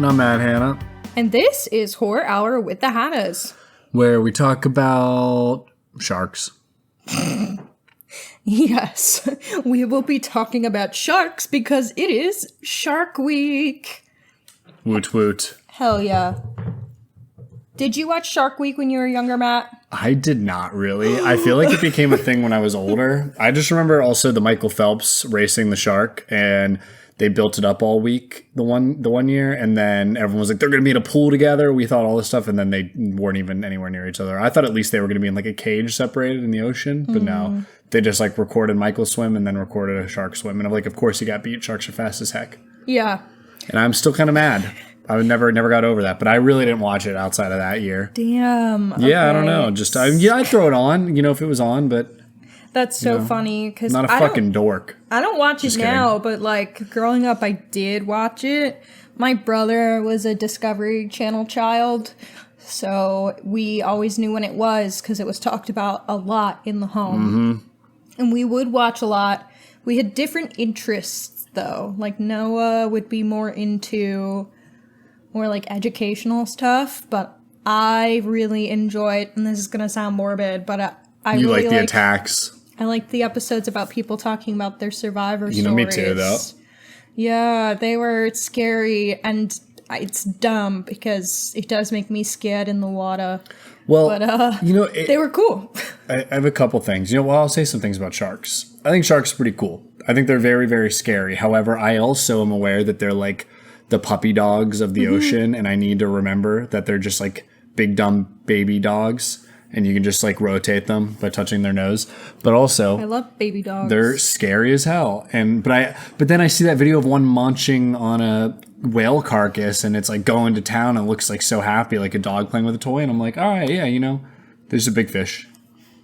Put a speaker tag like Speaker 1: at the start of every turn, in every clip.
Speaker 1: And I'm Matt Hanna.
Speaker 2: And this is Horror Hour with the Hannas,
Speaker 1: where we talk about sharks.
Speaker 2: Yes, we will be talking about sharks because it is Shark Week.
Speaker 1: Woot woot.
Speaker 2: Hell yeah. Did you watch Shark Week when you were younger, Matt?
Speaker 1: I did not really. I feel like it became a thing when I was older. I just remember also the Michael Phelps racing the shark, and they built it up all week the one year, and then everyone was like, they're going to be in a pool together. We thought all this stuff, and then they weren't even anywhere near each other. I thought at least they were going to be in like a cage separated in the ocean, but no. They just like recorded Michael swim and then recorded a shark swim. And I'm like, of course he got beat. Sharks are fast as heck.
Speaker 2: Yeah.
Speaker 1: And I'm still kind of mad. I never got over that, but I really didn't watch it outside of that year.
Speaker 2: Damn. Okay.
Speaker 1: Yeah, I don't know. Just I'd throw it on, if it was on, but
Speaker 2: that's so funny because
Speaker 1: not a fucking dork.
Speaker 2: I don't watch it now, but like growing up, I did watch it. My brother was a Discovery Channel child, so we always knew when it was because it was talked about a lot in the home, and we would watch a lot. We had different interests though. Like Noah would be more into more like educational stuff, but I really enjoyed, and this is gonna sound morbid, but I
Speaker 1: you
Speaker 2: really
Speaker 1: like the attacks.
Speaker 2: I like the episodes about people talking about their survivor stories.
Speaker 1: Me too, though.
Speaker 2: Yeah, they were scary, and it's dumb because it does make me scared in the water.
Speaker 1: Well,
Speaker 2: but, they were cool.
Speaker 1: I have a couple things. I'll say some things about sharks. I think sharks are pretty cool. I think they're very, very scary. However, I also am aware that they're like the puppy dogs of the ocean, and I need to remember that they're just like big dumb baby dogs, and you can just like rotate them by touching their nose. But also,
Speaker 2: I love baby dogs.
Speaker 1: They're scary as hell. But then I see that video of one munching on a whale carcass, and it's like going to town and looks like so happy, like a dog playing with a toy, and I'm like, all right, yeah, there's a big fish.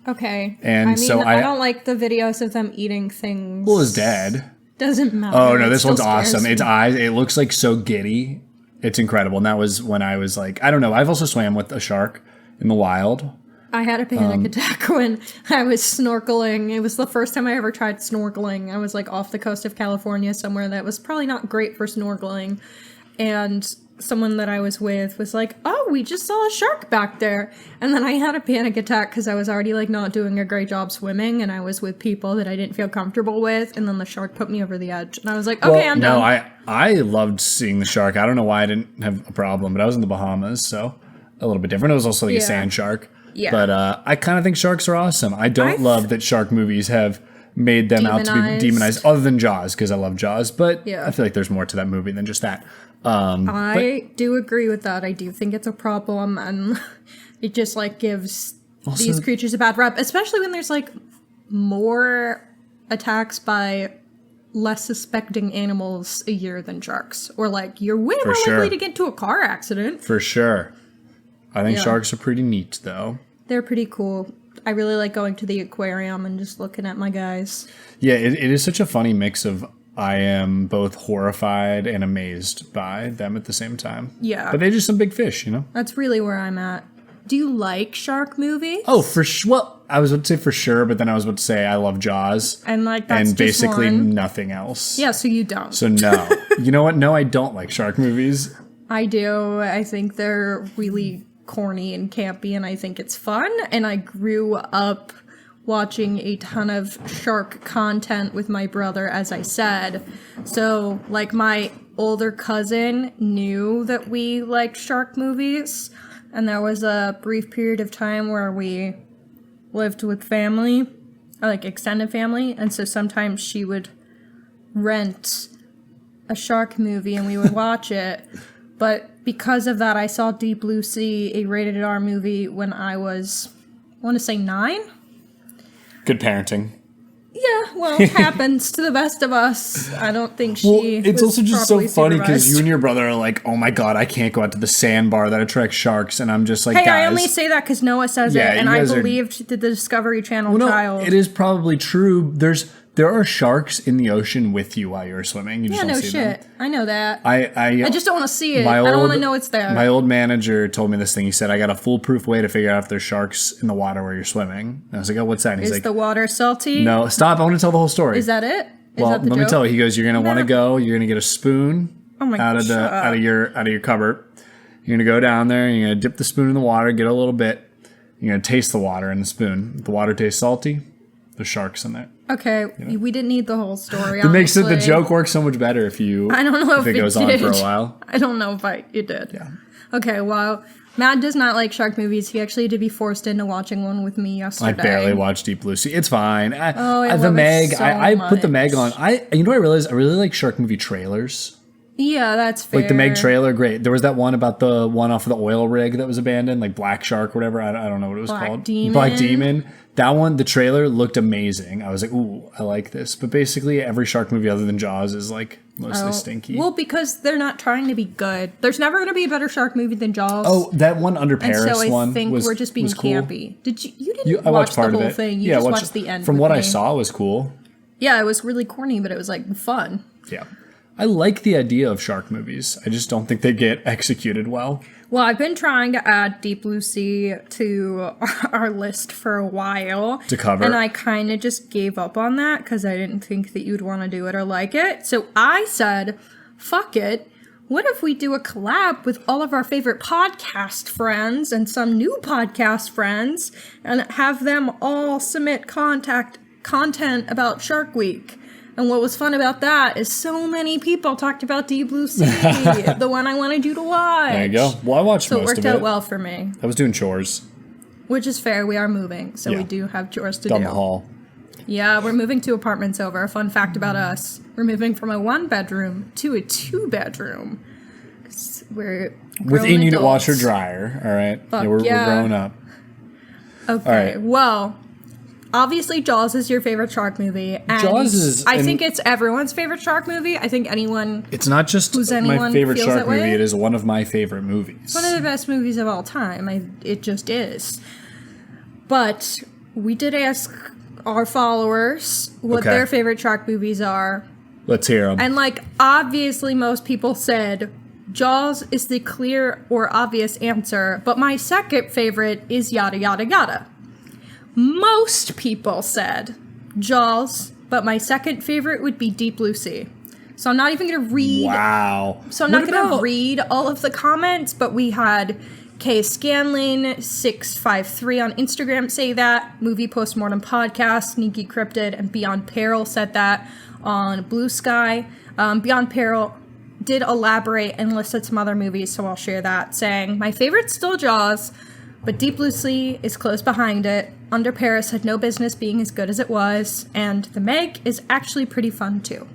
Speaker 2: Okay.
Speaker 1: And
Speaker 2: I don't like the videos of them eating things.
Speaker 1: Well, it's dead.
Speaker 2: Doesn't matter.
Speaker 1: Oh no, this one's awesome. Its eyes, it looks like so giddy. It's incredible. And that was when I was like, I don't know. I've also swam with a shark in the wild.
Speaker 2: I had a panic attack when I was snorkeling. It was the first time I ever tried snorkeling. I was like off the coast of California somewhere that was probably not great for snorkeling. And someone that I was with was like, oh, we just saw a shark back there. And then I had a panic attack because I was already like not doing a great job swimming, and I was with people that I didn't feel comfortable with, and then the shark put me over the edge. And I was like, okay, I'm done.
Speaker 1: No, I loved seeing the shark. I don't know why I didn't have a problem, but I was in the Bahamas, so a little bit different. It was also like a sand shark.
Speaker 2: Yeah.
Speaker 1: But I kind of think sharks are awesome. I don't love that shark movies have made them out to be demonized, other than Jaws, because I love Jaws. But I feel like there's more to that movie than just that.
Speaker 2: I do agree with that. I do think it's a problem, and it just like gives these creatures a bad rep, especially when there's like more attacks by less suspecting animals a year than sharks, or like you're way more likely to get into a car accident. For
Speaker 1: sure. I think sharks are pretty neat, though.
Speaker 2: They're pretty cool. I really like going to the aquarium and just looking at my guys.
Speaker 1: Yeah, it is such a funny mix of I am both horrified and amazed by them at the same time.
Speaker 2: Yeah.
Speaker 1: But they're just some big fish,
Speaker 2: That's really where I'm at. Do you like shark movies?
Speaker 1: Oh, for sure. Well, I was about to say for sure, but then I was about to say I love Jaws.
Speaker 2: And like that's
Speaker 1: and basically
Speaker 2: just one.
Speaker 1: Nothing else.
Speaker 2: Yeah, so you don't.
Speaker 1: So no. You know what? No, I don't like shark movies.
Speaker 2: I do. I think they're really corny and campy, and I think it's fun. And I grew up watching a ton of shark content with my brother, as I said. So, like, my older cousin knew that we liked shark movies, and there was a brief period of time where we lived with family, like extended family, and so sometimes she would rent a shark movie and we would watch it. But because of that, I saw Deep Blue Sea, a rated R movie, when I was, I want to say 9?
Speaker 1: Good parenting.
Speaker 2: Yeah, well, it happens to the best of us. I don't think
Speaker 1: it's also just so funny because you and your brother are like, oh my god, I can't go out to the sandbar that attracts sharks, and I'm just like,
Speaker 2: hey,
Speaker 1: guys.
Speaker 2: I only say that because Noah says it, and I believed the Discovery Channel child.
Speaker 1: It is probably true. There are sharks in the ocean with you while you're swimming. You just don't see them.
Speaker 2: I know that.
Speaker 1: I
Speaker 2: just don't want to see it. I don't want to know it's there.
Speaker 1: My old manager told me this thing. He said, I got a foolproof way to figure out if there's sharks in the water where you're swimming. And I was like, oh, what's that? And he's like,
Speaker 2: the water salty?
Speaker 1: No, stop. I want to tell the whole story.
Speaker 2: Is that it?
Speaker 1: Well, let me tell you. He goes, you're going to want to go. You're going to get a spoon
Speaker 2: Oh my
Speaker 1: out of your cupboard. You're gonna go down there. You're gonna dip the spoon in the water, get a little bit. You're gonna taste the water in the spoon. If the water tastes salty, there's sharks in there.
Speaker 2: Okay, we didn't need the whole story.
Speaker 1: It makes the joke work so much better if you.
Speaker 2: I don't know if
Speaker 1: it goes on for a while.
Speaker 2: I don't know if it did.
Speaker 1: Yeah.
Speaker 2: Okay, well, Matt does not like shark movies. He actually had to be forced into watching one with me yesterday.
Speaker 1: I barely watched Deep Blue Sea. It's fine.
Speaker 2: I
Speaker 1: the
Speaker 2: love
Speaker 1: Meg.
Speaker 2: it so
Speaker 1: I put the Meg on.
Speaker 2: much.
Speaker 1: You know what I realized? I really like shark movie trailers.
Speaker 2: Yeah, that's fair.
Speaker 1: Like the Meg trailer, great. There was that one about the one off of the oil rig that was abandoned, like Black Shark or whatever. I don't know what it was called. Black Demon. That one, the trailer looked amazing. I was like, ooh, I like this. But basically, every shark movie other than Jaws is like mostly stinky.
Speaker 2: Well, because they're not trying to be good. There's never going to be a better shark movie than Jaws.
Speaker 1: Oh, that one Under Paris
Speaker 2: and so
Speaker 1: one
Speaker 2: I think
Speaker 1: was
Speaker 2: we're just being
Speaker 1: cool.
Speaker 2: campy. Did you didn't
Speaker 1: I
Speaker 2: watch
Speaker 1: watched part
Speaker 2: the whole
Speaker 1: of it.
Speaker 2: thing. You just watched the end.
Speaker 1: From what I
Speaker 2: me.
Speaker 1: saw, it was cool.
Speaker 2: Yeah, it was really corny, but it was like fun.
Speaker 1: Yeah. I like the idea of shark movies. I just don't think they get executed well.
Speaker 2: Well, I've been trying to add Deep Blue Sea to our list for a while.
Speaker 1: To cover.
Speaker 2: And I kind of just gave up on that because I didn't think that you'd want to do it or like it. So I said, fuck it. What if we do a collab with all of our favorite podcast friends and some new podcast friends and have them all submit content about Shark Week? And what was fun about that is so many people talked about Deep Blue Sea, the one I wanted you to watch.
Speaker 1: There you go. Well, I watched most of it.
Speaker 2: So it worked out well for me.
Speaker 1: I was doing chores.
Speaker 2: Which is fair. We are moving, so we do have chores to
Speaker 1: Down
Speaker 2: do.
Speaker 1: the hall.
Speaker 2: Yeah, we're moving to apartments over. A fun fact about us. We're moving from a 1-bedroom to a 2-bedroom. We're
Speaker 1: with
Speaker 2: grown
Speaker 1: in-unit
Speaker 2: adults.
Speaker 1: washer dryer, all right?
Speaker 2: Fuck
Speaker 1: we're
Speaker 2: yeah.
Speaker 1: growing up.
Speaker 2: Okay,
Speaker 1: All right.
Speaker 2: well, obviously Jaws is your favorite shark movie. And
Speaker 1: Jaws is...
Speaker 2: I think it's everyone's favorite shark movie. I think anyone...
Speaker 1: It's not just my
Speaker 2: anyone
Speaker 1: favorite
Speaker 2: feels
Speaker 1: shark
Speaker 2: that way?
Speaker 1: movie. It is one of my favorite movies.
Speaker 2: One of the best movies of all time. It just is. But we did ask our followers what
Speaker 1: Okay.
Speaker 2: their favorite shark movies are.
Speaker 1: Let's hear them.
Speaker 2: And, obviously most people said Jaws is the clear or obvious answer, but my second favorite is yada yada yada. Most people said Jaws, but my second favorite would be Deep Blue Sea. So I'm not even going to read...
Speaker 1: Wow.
Speaker 2: So I'm not going to read all of the comments, but we had Kay Scanlon 653 on Instagram say that, Movie Postmortem Podcast, Sneaky Cryptid, and Beyond Peril said that on Blue Sky. Beyond Peril did elaborate and listed some other movies, so I'll share that, saying, my favorite's still Jaws, but Deep Blue Sea is close behind it. Under Paris had no business being as good as it was, and The Meg is actually pretty fun too.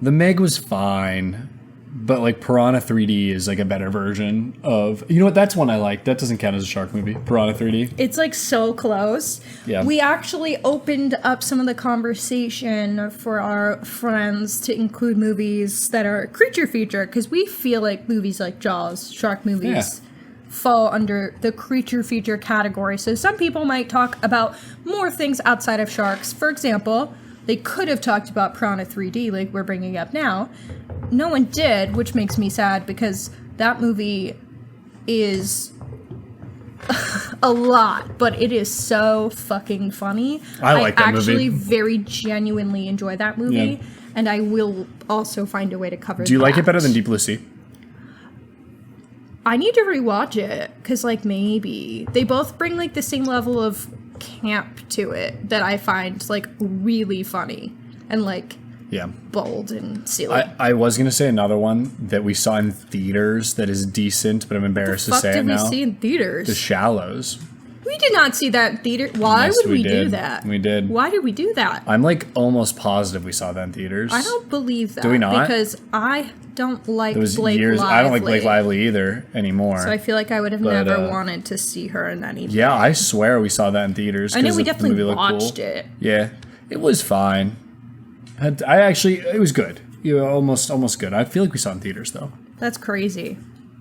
Speaker 1: The Meg was fine, but Piranha 3D is a better version of... You know what? That's one I like. That doesn't count as a shark movie. Piranha 3D.
Speaker 2: It's so close.
Speaker 1: Yeah.
Speaker 2: We actually opened up some of the conversation for our friends to include movies that are creature feature, because we feel like movies like Jaws, shark movies, fall under the creature feature category. So some people might talk about more things outside of sharks. For example, they could have talked about Piranha 3D like we're bringing up now. No one did, which makes me sad because that movie is a lot, but it is so fucking funny.
Speaker 1: I like that movie.
Speaker 2: I actually very genuinely enjoy that movie,
Speaker 1: Yeah.
Speaker 2: and I will also find a way to cover
Speaker 1: Do you like it better than Deep Blue Sea?
Speaker 2: I need to rewatch it, because, maybe. They both bring, the same level of camp to it that I find, really funny and,
Speaker 1: Yeah.
Speaker 2: bold and silly.
Speaker 1: I was going to say another one that we saw in theaters that is decent, but I'm embarrassed to say it now.
Speaker 2: What did we see in theaters?
Speaker 1: The Shallows.
Speaker 2: We did not see that in theater. Why
Speaker 1: Yes,
Speaker 2: would we do
Speaker 1: did.
Speaker 2: that?
Speaker 1: We did.
Speaker 2: Why did we do that?
Speaker 1: I'm almost positive we saw that in theaters.
Speaker 2: I don't believe that.
Speaker 1: Do we not?
Speaker 2: Because I don't like
Speaker 1: It was
Speaker 2: Blake
Speaker 1: years.
Speaker 2: Lively.
Speaker 1: I don't like Blake Lively either anymore.
Speaker 2: So I feel like I would have
Speaker 1: But,
Speaker 2: never wanted to see her in anything.
Speaker 1: Yeah, I swear we saw that in theaters.
Speaker 2: I know
Speaker 1: 'cause
Speaker 2: we
Speaker 1: the
Speaker 2: definitely
Speaker 1: movie looked
Speaker 2: watched
Speaker 1: cool.
Speaker 2: it.
Speaker 1: Yeah, it was fine. It was good. Almost good. I feel like we saw it in theaters though.
Speaker 2: That's crazy.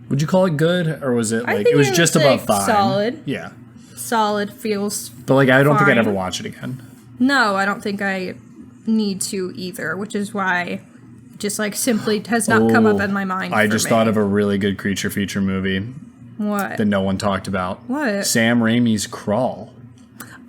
Speaker 1: Would you call it good, or was it
Speaker 2: I
Speaker 1: it
Speaker 2: think
Speaker 1: was
Speaker 2: it
Speaker 1: just
Speaker 2: was,
Speaker 1: above fine?
Speaker 2: solid.
Speaker 1: Yeah,
Speaker 2: Solid feels.
Speaker 1: but I don't think I'd
Speaker 2: fine.
Speaker 1: ever watch it again.
Speaker 2: No, I don't think I need to either, which is why just simply has not come up in my mind.
Speaker 1: I just thought of a really good creature feature movie
Speaker 2: what?
Speaker 1: that no one talked about.
Speaker 2: What?
Speaker 1: Sam Raimi's Crawl.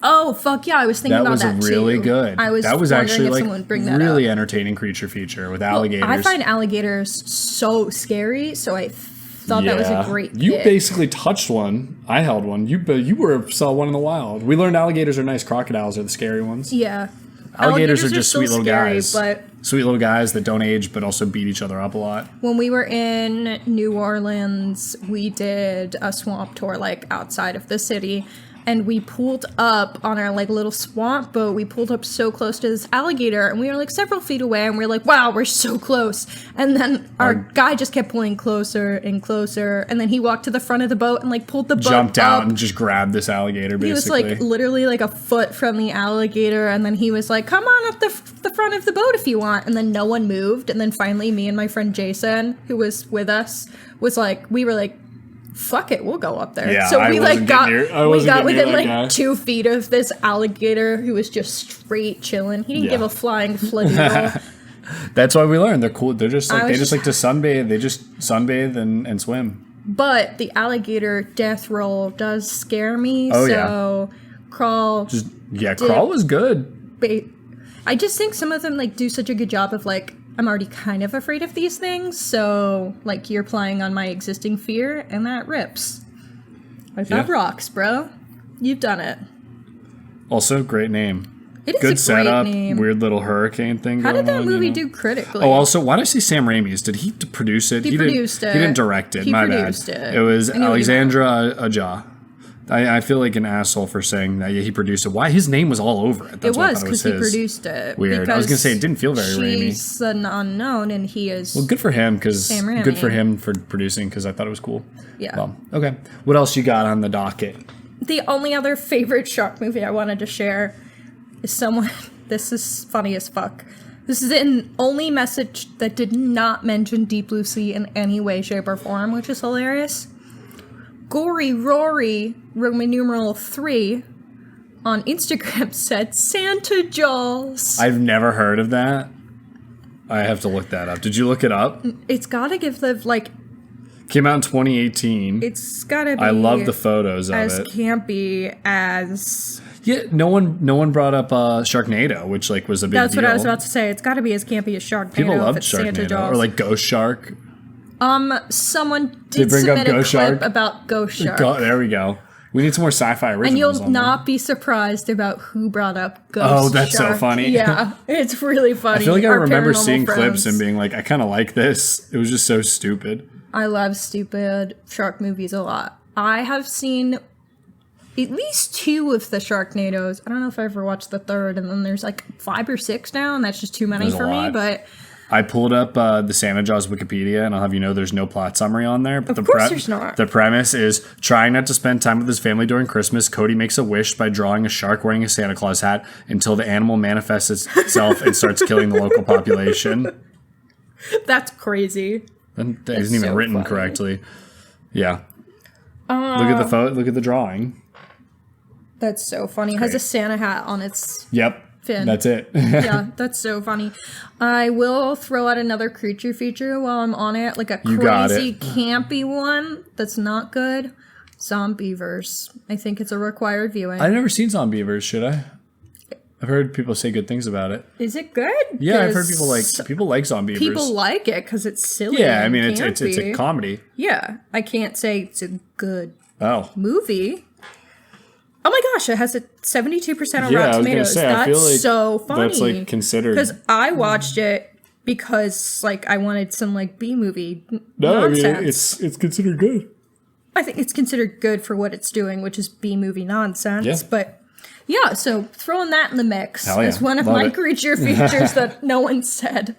Speaker 2: Oh, fuck yeah, I was thinking
Speaker 1: That
Speaker 2: about
Speaker 1: was
Speaker 2: that
Speaker 1: really
Speaker 2: too.
Speaker 1: good.
Speaker 2: I was
Speaker 1: that was
Speaker 2: wondering
Speaker 1: actually
Speaker 2: if
Speaker 1: like
Speaker 2: someone would bring that
Speaker 1: really
Speaker 2: up.
Speaker 1: entertaining creature feature with alligators.
Speaker 2: I find alligators so scary, so I thought that was a great
Speaker 1: You
Speaker 2: pick.
Speaker 1: basically touched one. I held one. You saw one in the wild. We learned alligators are nice. Crocodiles are the scary ones.
Speaker 2: Yeah.
Speaker 1: Alligators are just
Speaker 2: still
Speaker 1: sweet little
Speaker 2: scary,
Speaker 1: guys.
Speaker 2: But
Speaker 1: Sweet little guys that don't age but also beat each other up a lot.
Speaker 2: when we were in New Orleans, we did a swamp tour like outside of the city. And we pulled up on our like little swamp boat. We pulled up so close to this alligator, and we were like several feet away. And we were like, "Wow, we're so close!" And then our guy just kept pulling closer and closer. And then he walked to the front of the boat and like pulled the boat
Speaker 1: Jumped out
Speaker 2: up.
Speaker 1: and just grabbed this alligator. Basically,
Speaker 2: He was like literally like a foot from the alligator, and then he was like, "Come on up the front of the boat if you want." And then no one moved. And then finally, me and my friend Jason, who was with us, we were like, fuck it, we'll go up there.
Speaker 1: Yeah,
Speaker 2: so we like got within like
Speaker 1: guy.
Speaker 2: 2 feet of this alligator who was just straight chilling. He didn't give a flying flagoodle.
Speaker 1: That's why we learned they're cool. They're just like
Speaker 2: I
Speaker 1: they
Speaker 2: was
Speaker 1: just like to sunbathe. They just sunbathe and swim.
Speaker 2: But the alligator death roll does scare me.
Speaker 1: Oh,
Speaker 2: so Crawl.
Speaker 1: Crawl was good.
Speaker 2: I just think some of them like do such a good job of like, I'm already kind of afraid of these things, so like you're playing on my existing fear, and that rips. That rocks, bro. You've done it.
Speaker 1: Also, great name.
Speaker 2: It is
Speaker 1: good
Speaker 2: a great
Speaker 1: setup.
Speaker 2: name.
Speaker 1: Weird little hurricane thing.
Speaker 2: How did that
Speaker 1: on,
Speaker 2: movie
Speaker 1: you know?
Speaker 2: do critically?
Speaker 1: Oh, also, why did I say Sam Raimi's? Did he produce it?
Speaker 2: He produced it.
Speaker 1: He didn't direct it.
Speaker 2: He
Speaker 1: My
Speaker 2: produced
Speaker 1: bad.
Speaker 2: it.
Speaker 1: It was
Speaker 2: I knew what you
Speaker 1: Alexandra Aja. I feel like an asshole for saying that. Yeah, he produced it. Why his name was all over it? That's
Speaker 2: It
Speaker 1: why I
Speaker 2: was
Speaker 1: thought
Speaker 2: because he
Speaker 1: his.
Speaker 2: produced it.
Speaker 1: Weird. I was gonna say it didn't feel very Raimi.
Speaker 2: She's an unknown, and he is.
Speaker 1: Well, good for him because
Speaker 2: Sam Raimi.
Speaker 1: good for him for producing because I thought it was cool.
Speaker 2: Yeah.
Speaker 1: Well, okay. What else you got on the docket?
Speaker 2: The only other favorite shark movie I wanted to share is someone. This is funny as fuck. This is an only message that did not mention Deep Blue Sea in any way, shape, or form, which is hilarious. Gory Rory, Roman numeral 3, on Instagram said Santa Jaws.
Speaker 1: I've never heard of that. I have to look that up. Did you look it up?
Speaker 2: It's gotta give the, like,
Speaker 1: Came out in 2018.
Speaker 2: it's gotta be
Speaker 1: I love the photos of
Speaker 2: as
Speaker 1: it.
Speaker 2: campy as...
Speaker 1: Yeah, no one brought up Sharknado, which like was a big
Speaker 2: That's
Speaker 1: deal.
Speaker 2: what I was about to say. It's gotta be as campy as Sharknado.
Speaker 1: People
Speaker 2: if
Speaker 1: loved
Speaker 2: it's Santa
Speaker 1: Sharknado
Speaker 2: Jaws.
Speaker 1: or like Ghost Shark.
Speaker 2: Someone
Speaker 1: They
Speaker 2: did
Speaker 1: bring up
Speaker 2: submit a
Speaker 1: Ghost
Speaker 2: clip
Speaker 1: Shark?
Speaker 2: about Ghost Shark.
Speaker 1: There we go. We need some more sci-fi originals.
Speaker 2: And you'll
Speaker 1: on
Speaker 2: not be surprised about who brought up Ghost
Speaker 1: Oh, that's so
Speaker 2: Shark.
Speaker 1: funny.
Speaker 2: Yeah, it's really funny.
Speaker 1: I feel like I
Speaker 2: Our
Speaker 1: remember
Speaker 2: paranormal
Speaker 1: seeing clips
Speaker 2: friends.
Speaker 1: and being like, I kind of like this. It was just so stupid.
Speaker 2: I love stupid shark movies a lot. I have seen at least 2 of the Sharknadoes. I don't know if I ever watched the third, and then there's like 5 or 6 now, and that's just too many
Speaker 1: There's a
Speaker 2: for me.
Speaker 1: lot.
Speaker 2: But
Speaker 1: I pulled up the Santa Jaws Wikipedia, and I'll have you know there's no plot summary on there. But
Speaker 2: Of course there's not.
Speaker 1: The premise is trying not to spend time with his family during Christmas. Cody makes a wish by drawing a shark wearing a Santa Claus hat until the animal manifests itself and starts killing the local population.
Speaker 2: that's crazy.
Speaker 1: And that isn't even
Speaker 2: so
Speaker 1: written
Speaker 2: funny.
Speaker 1: correctly. Yeah. Look at the photo. Look at the drawing.
Speaker 2: That's so funny. It has a Santa hat on its...
Speaker 1: Yep.
Speaker 2: Fin.
Speaker 1: That's it.
Speaker 2: Yeah, that's so funny. I will throw out another creature feature while I'm on it, like a
Speaker 1: You got
Speaker 2: crazy
Speaker 1: it.
Speaker 2: campy one that's not good. Zombieverse. I think it's a required viewing.
Speaker 1: I've never seen Zombieverse. Should I? I've heard people say good things about it.
Speaker 2: Is it good?
Speaker 1: Yeah, I've heard
Speaker 2: 'Cause
Speaker 1: people like Zombieverse.
Speaker 2: people like it because it's silly.
Speaker 1: Yeah, I
Speaker 2: and
Speaker 1: mean it's a
Speaker 2: campy.
Speaker 1: comedy.
Speaker 2: Yeah, I can't say it's a good
Speaker 1: Oh.
Speaker 2: movie. Oh my gosh, it has a 72% on
Speaker 1: Yeah, I
Speaker 2: Rotten
Speaker 1: was gonna
Speaker 2: Tomatoes.
Speaker 1: say, I
Speaker 2: That's
Speaker 1: feel like
Speaker 2: so funny.
Speaker 1: that's like considered.
Speaker 2: Because I watched it because like I wanted some like B movie
Speaker 1: No, I mean
Speaker 2: nonsense.
Speaker 1: it's considered good.
Speaker 2: I think it's considered good for what it's doing, which is B movie nonsense.
Speaker 1: Yeah.
Speaker 2: But yeah, so throwing that in the mix
Speaker 1: Hell yeah.
Speaker 2: is one of
Speaker 1: Love
Speaker 2: my
Speaker 1: it.
Speaker 2: creature features that no one said.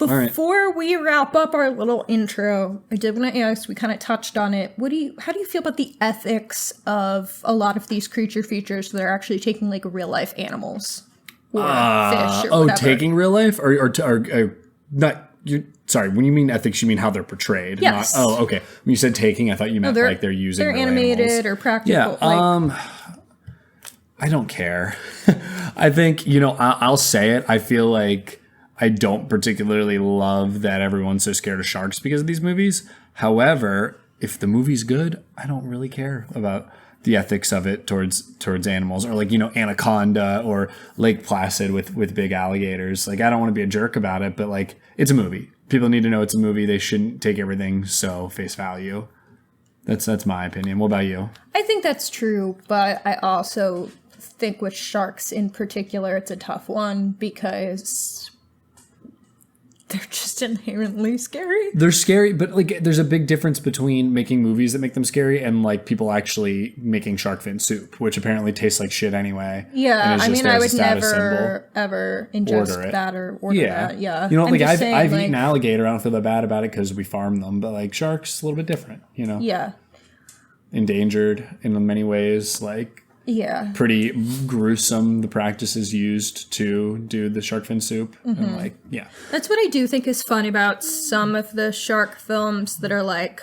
Speaker 1: right.
Speaker 2: Before we wrap up our little intro, I did want to ask, we kind of touched on it. How do you feel about the ethics of a lot of these creature features that are actually taking like real life animals or fish or whatever?
Speaker 1: taking real life or not you. Sorry, when you mean ethics, you mean how they're portrayed.
Speaker 2: Yes.
Speaker 1: Not, oh, okay. When you said taking, I thought you meant like they're using.
Speaker 2: They're
Speaker 1: real
Speaker 2: animated
Speaker 1: animals.
Speaker 2: or practical.
Speaker 1: Yeah.
Speaker 2: like,
Speaker 1: I don't care. I think I'll say it. I feel like I don't particularly love that everyone's so scared of sharks because of these movies. However, if the movie's good, I don't really care about the ethics of it towards animals, or like, Anaconda or Lake Placid with big alligators. Like, I don't want to be a jerk about it, but like, it's a movie. People need to know it's a movie. They shouldn't take everything so face value. That's my opinion. What about you?
Speaker 2: I think that's true, but I also think with sharks in particular, it's a tough one because they're just inherently scary.
Speaker 1: They're scary, but like there's a big difference between making movies that make them scary and like people actually making shark fin soup, which apparently tastes like shit anyway.
Speaker 2: Yeah, I mean, I would never ever ingest that or order that. Yeah,
Speaker 1: like I've eaten alligator. I don't feel that bad about it because we farm them, but like sharks, a little bit different.
Speaker 2: Yeah,
Speaker 1: endangered in many ways, like.
Speaker 2: Yeah.
Speaker 1: Pretty gruesome, the practices used to do the shark fin soup.
Speaker 2: Mm-hmm.
Speaker 1: And
Speaker 2: That's what I do think is fun about some of the shark films that are like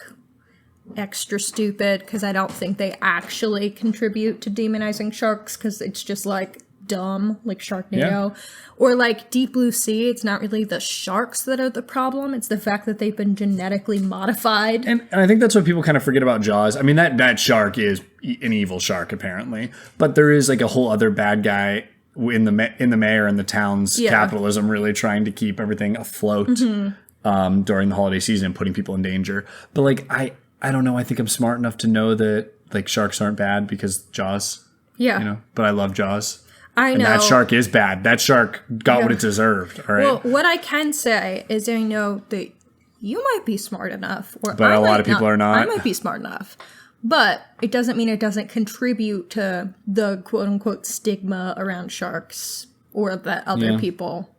Speaker 2: extra stupid, because I don't think they actually contribute to demonizing sharks, because it's just like dumb, like Sharknado. Or like Deep Blue Sea, it's not really the sharks that are the problem, it's the fact that they've been genetically modified.
Speaker 1: And I think that's what people kind of forget about Jaws. I mean, that shark is an evil shark, apparently. But there is like a whole other bad guy in the mayor and the town's capitalism really trying to keep everything afloat during the holiday season, putting people in danger. But like, I don't know, I think I'm smart enough to know that like sharks aren't bad because Jaws.
Speaker 2: Yeah.
Speaker 1: But I love Jaws.
Speaker 2: I know.
Speaker 1: And that shark is bad. That shark got what it deserved. All right.
Speaker 2: Well, what I can say is I know that you might be smart enough. But
Speaker 1: a lot of people are not.
Speaker 2: I might be smart enough. But it doesn't mean it doesn't contribute to the quote-unquote stigma around sharks, or that other people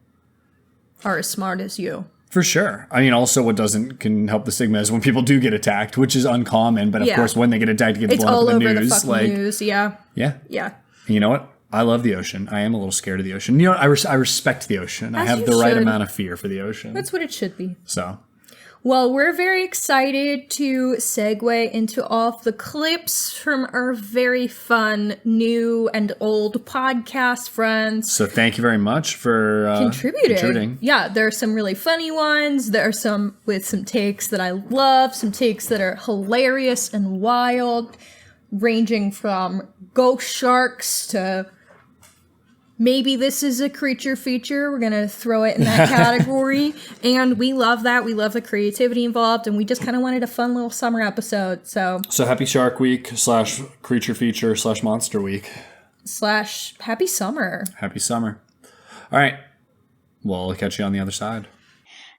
Speaker 2: are as smart as you. For
Speaker 1: sure. I mean, also what can help the stigma is when people do get attacked, which is uncommon. But of course, when they get attacked, it gets blown up in the news.
Speaker 2: It's all over the fucking news, yeah.
Speaker 1: Yeah. And you know what? I love the ocean. I am a little scared of the ocean. I respect the ocean. I have the right amount of fear for the ocean.
Speaker 2: That's what it should be.
Speaker 1: So.
Speaker 2: Well, we're very excited to segue into all of the clips from our very fun new and old podcast friends.
Speaker 1: So thank you very much for contributing.
Speaker 2: Yeah, there are some really funny ones. There are some with some takes that I love, some takes that are hilarious and wild, ranging from ghost sharks to maybe this is a creature feature. We're going to throw it in that category. And we love that. We love the creativity involved. And we just kind of wanted a fun little summer episode. So
Speaker 1: happy Shark Week / creature feature / monster week
Speaker 2: / happy summer.
Speaker 1: Happy summer. All right. Well, I'll catch you on the other side.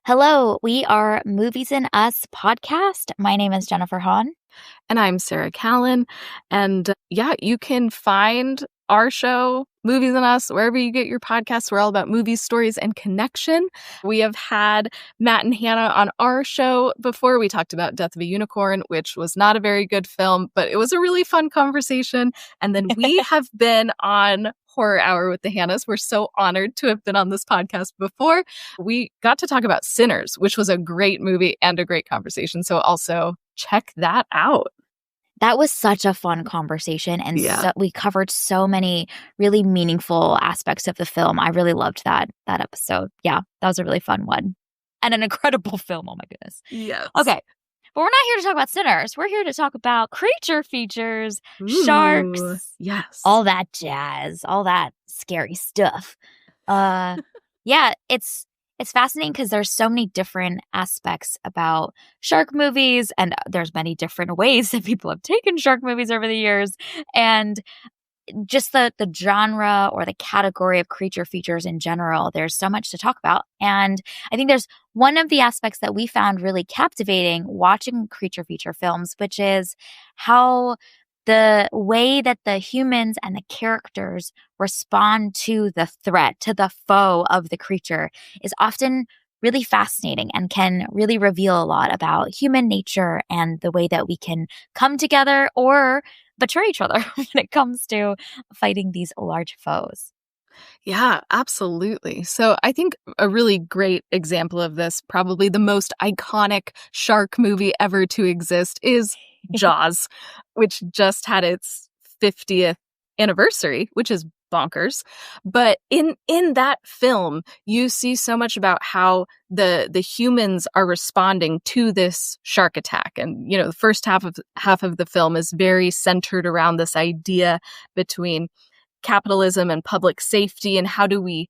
Speaker 3: Hello. We are Movies and Us podcast. My name is Jennifer Hahn.
Speaker 4: And I'm Sarah Callan. And you can find our show, Movies and Us, wherever you get your podcasts. We're all about movies, stories, and connection. We have had Matt and Hanna on our show before. We talked about Death of a Unicorn, which was not a very good film, but it was a really fun conversation. And then we have been on Horror Hour with the Hannas. We're so honored to have been on this podcast before. We got to talk about Sinners, which was a great movie and a great conversation. So also check that out.
Speaker 3: That was such a fun conversation, and we covered so many really meaningful aspects of the film. I really loved that episode. Yeah, that was a really fun one. And an incredible film, oh my goodness.
Speaker 4: Yes.
Speaker 3: Okay, but we're not here to talk about Sinners. We're here to talk about creature features, sharks, all that jazz, all that scary stuff. It's fascinating because there's so many different aspects about shark movies, and there's many different ways that people have taken shark movies over the years. And just the genre or the category of creature features in general, there's so much to talk about. And I think there's one of the aspects that we found really captivating watching creature feature films, which is how the way that the humans and the characters respond to the threat, to the foe of the creature, is often really fascinating and can really reveal a lot about human nature and the way that we can come together or betray each other when it comes to fighting these large foes.
Speaker 4: Yeah, absolutely. So I think a really great example of this, probably the most iconic shark movie ever to exist, is Jaws, which just had its 50th anniversary, which is bonkers. But in that film, you see so much about how the humans are responding to this shark attack. And, the first half of the film is very centered around this idea between capitalism and public safety, and how do we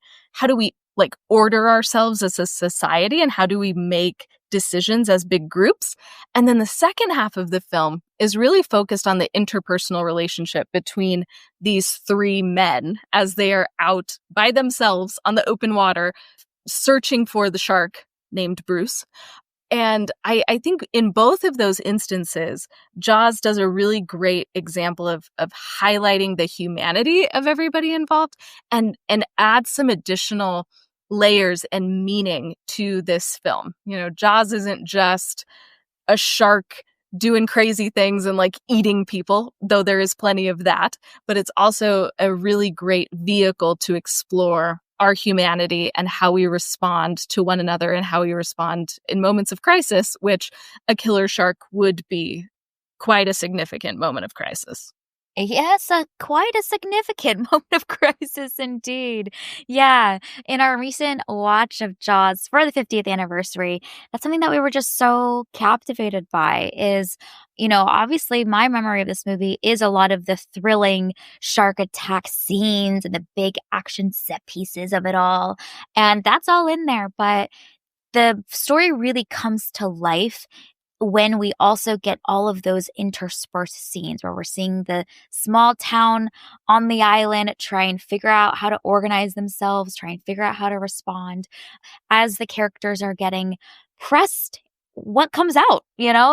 Speaker 4: like order ourselves as a society, and how do we make decisions as big groups. And then the second half of the film is really focused on the interpersonal relationship between these three men as they are out by themselves on the open water searching for the shark named Bruce. And I think in both of those instances, Jaws does a really great example of highlighting the humanity of everybody involved, and adds some additional layers and meaning to this film. Jaws isn't just a shark doing crazy things and like eating people, though there is plenty of that, but it's also a really great vehicle to explore our humanity and how we respond to one another and how we respond in moments of crisis, which a killer shark would be quite a significant moment of crisis.
Speaker 3: Yes, quite a significant moment of crisis indeed. Yeah, in our recent watch of Jaws for the 50th anniversary, that's something that we were just so captivated by is, obviously my memory of this movie is a lot of the thrilling shark attack scenes and the big action set pieces of it all. And that's all in there, but the story really comes to life when we also get all of those interspersed scenes where we're seeing the small town on the island try and figure out how to organize themselves, try and figure out how to respond as the characters are getting pressed. What comes out,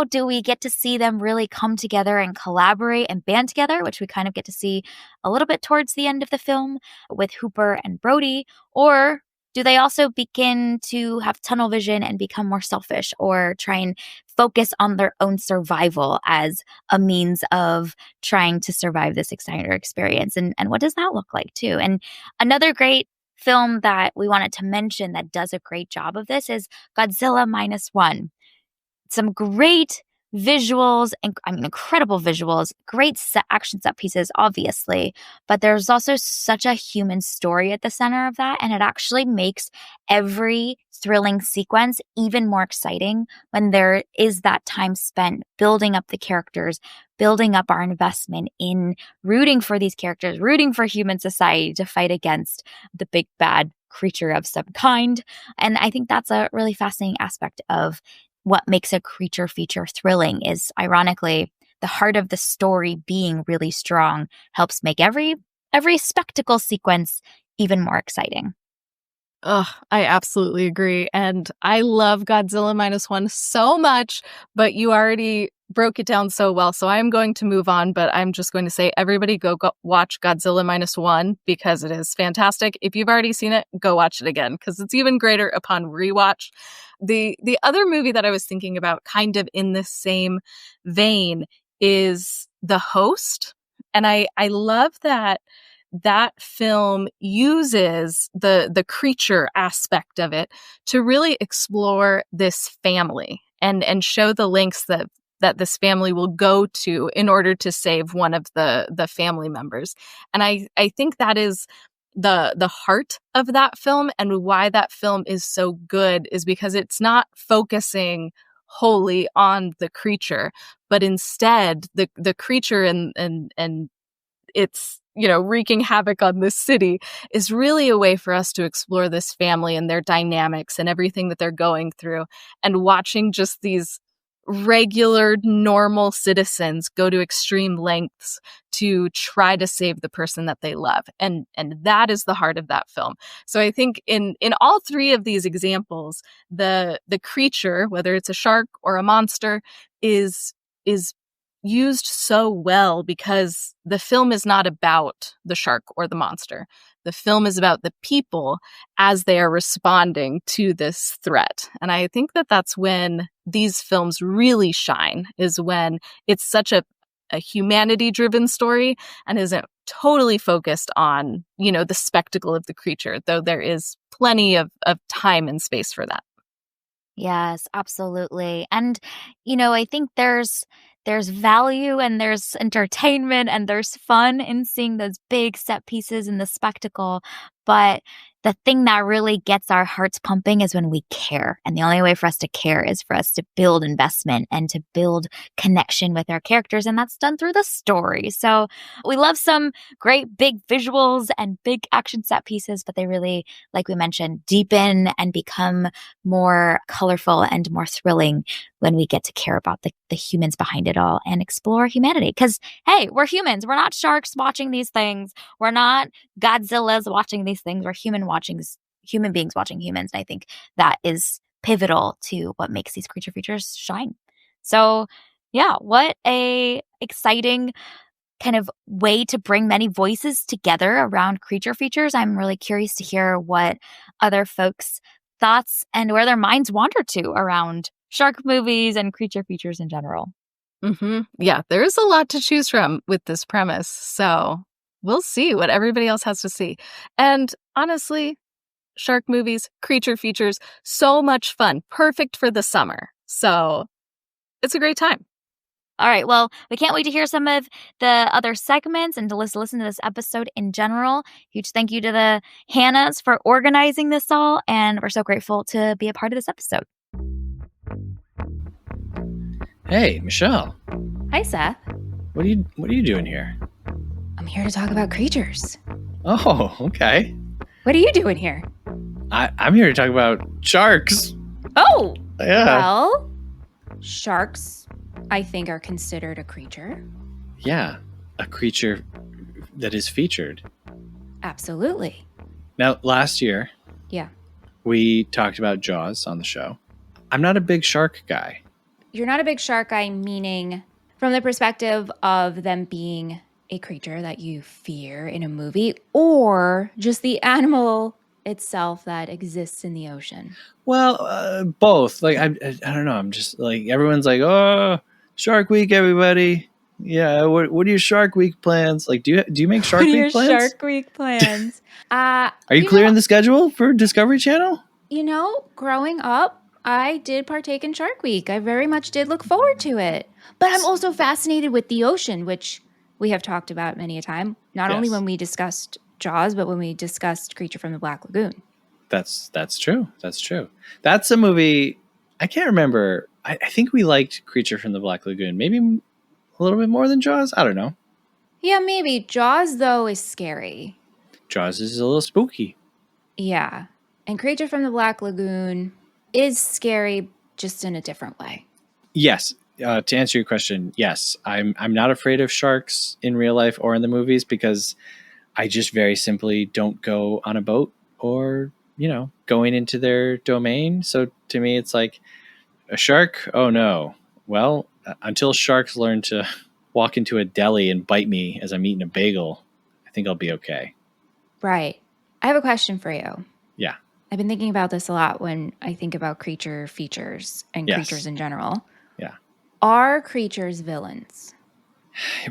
Speaker 3: do we get to see them really come together and collaborate and band together, which we kind of get to see a little bit towards the end of the film with Hooper and Brody, or do they also begin to have tunnel vision and become more selfish or try and focus on their own survival as a means of trying to survive this exciting experience? And what does that look like too? And another great film that we wanted to mention that does a great job of this is Godzilla -1. Some great visuals, and incredible visuals, great action set pieces, obviously, but there's also such a human story at the center of that, and it actually makes every thrilling sequence even more exciting when there is that time spent building up the characters, building up our investment in rooting for these characters, rooting for human society to fight against the big bad creature of some kind. And I think that's a really fascinating aspect of what makes a creature feature thrilling is, ironically, the heart of the story being really strong helps make every spectacle sequence even more exciting.
Speaker 4: Oh, I absolutely agree. And I love Godzilla -1 so much, but you already broke it down so well. So I'm going to move on, but I'm just going to say everybody go watch Godzilla -1 because it is fantastic. If you've already seen it, go watch it again because it's even greater upon rewatch. The other movie that I was thinking about kind of in the same vein is The Host. And I love that film uses the creature aspect of it to really explore this family and show the lengths that this family will go to in order to save one of the family members. And I think that is the heart of that film, and why that film is so good is because it's not focusing wholly on the creature, but instead the creature and it's wreaking havoc on this city is really a way for us to explore this family and their dynamics and everything that they're going through, and watching just these regular, normal citizens go to extreme lengths to try to save the person that they love. And that is the heart of that film. So I think in all three of these examples, the creature, whether it's a shark or a monster, is used so well because the film is not about the shark or the monster. The film is about the people as they are responding to this threat. And I think that that's when these films really shine, is when it's such a humanity-driven story and isn't totally focused on, the spectacle of the creature, though there is plenty of time and space for that.
Speaker 3: Yes, absolutely. And, I think there's there's value and there's entertainment and there's fun in seeing those big set pieces and the spectacle. But the thing that really gets our hearts pumping is when we care. And the only way for us to care is for us to build investment and to build connection with our characters. And that's done through the story. So we love some great big visuals and big action set pieces, but they really, like we mentioned, deepen and become more colorful and more thrilling when we get to care about the humans behind it all and explore humanity. Because, hey, we're humans. We're not sharks watching these things. We're not Godzillas watching these things. We're human beings watching humans. And I think that is pivotal to what makes these creature features shine. So, yeah, what a exciting kind of way to bring many voices together around creature features. I'm really curious to hear what other folks' thoughts and where their minds wander to around shark movies and creature features in general.
Speaker 4: Yeah, there's a lot to choose from with this premise. So we'll see what everybody else has to see. And honestly, shark movies, creature features, so much fun. Perfect for the summer. So it's a great time.
Speaker 3: All right. Well, we can't wait to hear some of the other segments and to listen to this episode in general. Huge thank you to the Hannas for organizing this all. And we're so grateful to be a part of this episode.
Speaker 5: Hey, Michelle.
Speaker 3: Hi, Seth.
Speaker 5: What are you doing here?
Speaker 6: I'm here to talk about creatures.
Speaker 5: Oh, okay.
Speaker 6: What are you doing here?
Speaker 5: I'm here to talk about sharks.
Speaker 6: Oh!
Speaker 5: Yeah.
Speaker 6: Well, sharks, I think, are considered a creature.
Speaker 5: Yeah, a creature that is featured.
Speaker 6: Absolutely.
Speaker 5: Now, last year,
Speaker 6: Yeah.
Speaker 5: we talked about Jaws on the show. I'm not a big shark guy.
Speaker 6: You're not a big shark guy, meaning from the perspective of them being a creature that you fear in a movie, or just the animal itself that exists in the ocean?
Speaker 5: Well, both. Like, I don't know. I'm just like, everyone's like, oh, Shark Week, everybody. Yeah, what are your Shark Week plans? Like, do you make Shark Week plans?
Speaker 6: Shark Week plans?
Speaker 5: Are you clearing the schedule for Discovery Channel?
Speaker 6: Growing up, I did partake in Shark Week. I very much did look forward to it. But I'm also fascinated with the ocean, which we have talked about many a time, not only when we discussed Jaws, but when we discussed Creature from the Black Lagoon.
Speaker 5: That's true. That's true. That's a movie. I can't remember. I think we liked Creature from the Black Lagoon. Maybe a little bit more than Jaws. I don't know.
Speaker 6: Yeah, maybe. Jaws, though, is scary.
Speaker 5: Jaws is a little spooky.
Speaker 6: Yeah. And Creature from the Black Lagoon is scary, just in a different way.
Speaker 5: Yes. To answer your question, yes. I'm not afraid of sharks in real life or in the movies because I just very simply don't go on a boat or, going into their domain. So to me, it's like a shark. Oh no. Well, until sharks learn to walk into a deli and bite me as I'm eating a bagel, I think I'll be okay.
Speaker 6: Right. I have a question for you.
Speaker 5: Yeah.
Speaker 6: I've been thinking about this a lot when I think about creature features and creatures in general.
Speaker 5: Yeah.
Speaker 6: Are creatures villains?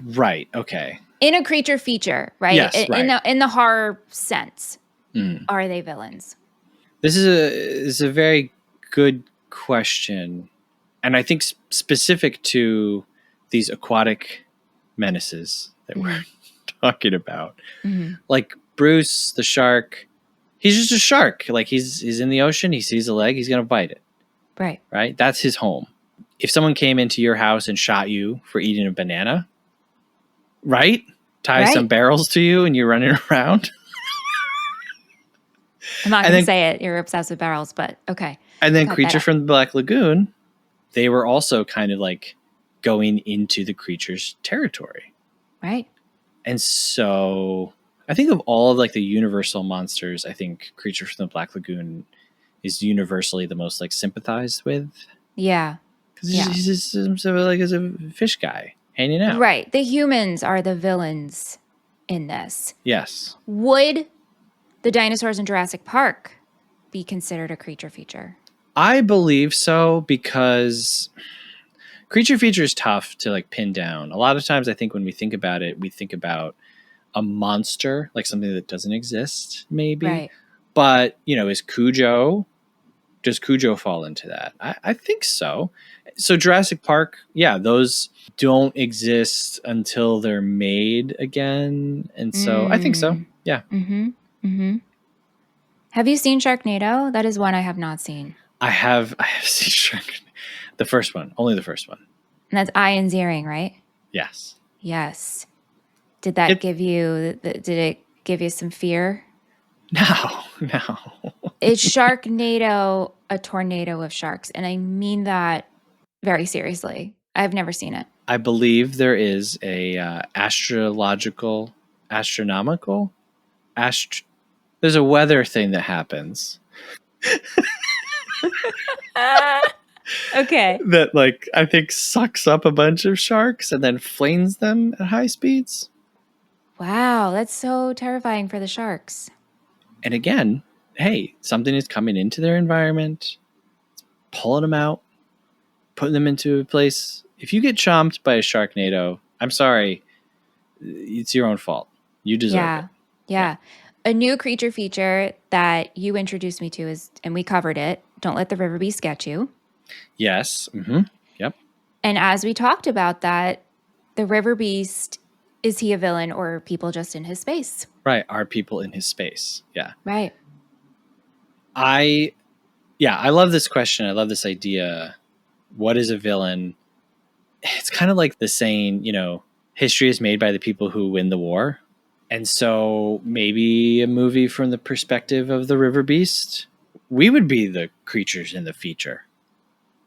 Speaker 5: Right. Okay.
Speaker 6: In a creature feature, right?
Speaker 5: Yes, right.
Speaker 6: In the horror sense, are they villains?
Speaker 5: This is a very good question. And I think specific to these aquatic menaces that we're talking about.
Speaker 6: Mm-hmm.
Speaker 5: Like Bruce, the shark, he's just a shark. Like he's in the ocean, he sees a leg, he's going to bite it.
Speaker 6: Right.
Speaker 5: Right? That's his home. If someone came into your house and shot you for eating a banana, right? Tie some barrels to you and you're running around.
Speaker 6: I'm not going to say it. You're obsessed with barrels, but okay.
Speaker 5: And then Creature from the Black Lagoon, they were also kind of like going into the creature's territory.
Speaker 6: Right.
Speaker 5: And so I think of all of like the universal monsters, I think Creature from the Black Lagoon is universally the most like sympathized with.
Speaker 6: Yeah.
Speaker 5: Because he's just sort of like as a fish guy hanging out.
Speaker 6: Right. The humans are the villains in this.
Speaker 5: Yes.
Speaker 6: Would the dinosaurs in Jurassic Park be considered a creature feature?
Speaker 5: I believe so because creature feature is tough to like pin down. A lot of times I think when we think about it, we think about a monster, like something that doesn't exist maybe.
Speaker 6: Right.
Speaker 5: But, is Cujo does Cujo fall into that? I think so. So Jurassic Park, yeah, those don't exist until they're made again. And so I think so. Yeah.
Speaker 6: Mm-hmm. Mm-hmm. Have you seen Sharknado? That is one I have not seen.
Speaker 5: I have seen Sharknado. The first one. Only the first one.
Speaker 6: And that's Ian Ziering, right?
Speaker 5: Yes.
Speaker 6: Yes. Did that give you, did it give you some fear?
Speaker 5: No.
Speaker 6: Is Sharknado a tornado of sharks? And I mean that very seriously. I've never seen it.
Speaker 5: I believe there is a there's a weather thing that happens.
Speaker 6: Okay.
Speaker 5: That, like, I think sucks up a bunch of sharks and then flings them at high speeds.
Speaker 6: Wow, that's so terrifying for the sharks.
Speaker 5: And again, hey, something is coming into their environment, pulling them out, putting them into a place. If you get chomped by a Sharknado, I'm sorry, it's your own fault. You deserve it.
Speaker 6: Yeah. A new creature feature that you introduced me to is, and we covered it, Don't Let the River Beast Get You.
Speaker 5: Yes. Mm-hmm. Yep.
Speaker 6: And as we talked about that, the River Beast, is he a villain or are people just in his space?
Speaker 5: Right. Are people in his space? Yeah.
Speaker 6: Right.
Speaker 5: I love this question. I love this idea. What is a villain? It's kind of like the saying, history is made by the people who win the war. And so maybe a movie from the perspective of the River Beast, we would be the creatures in the feature.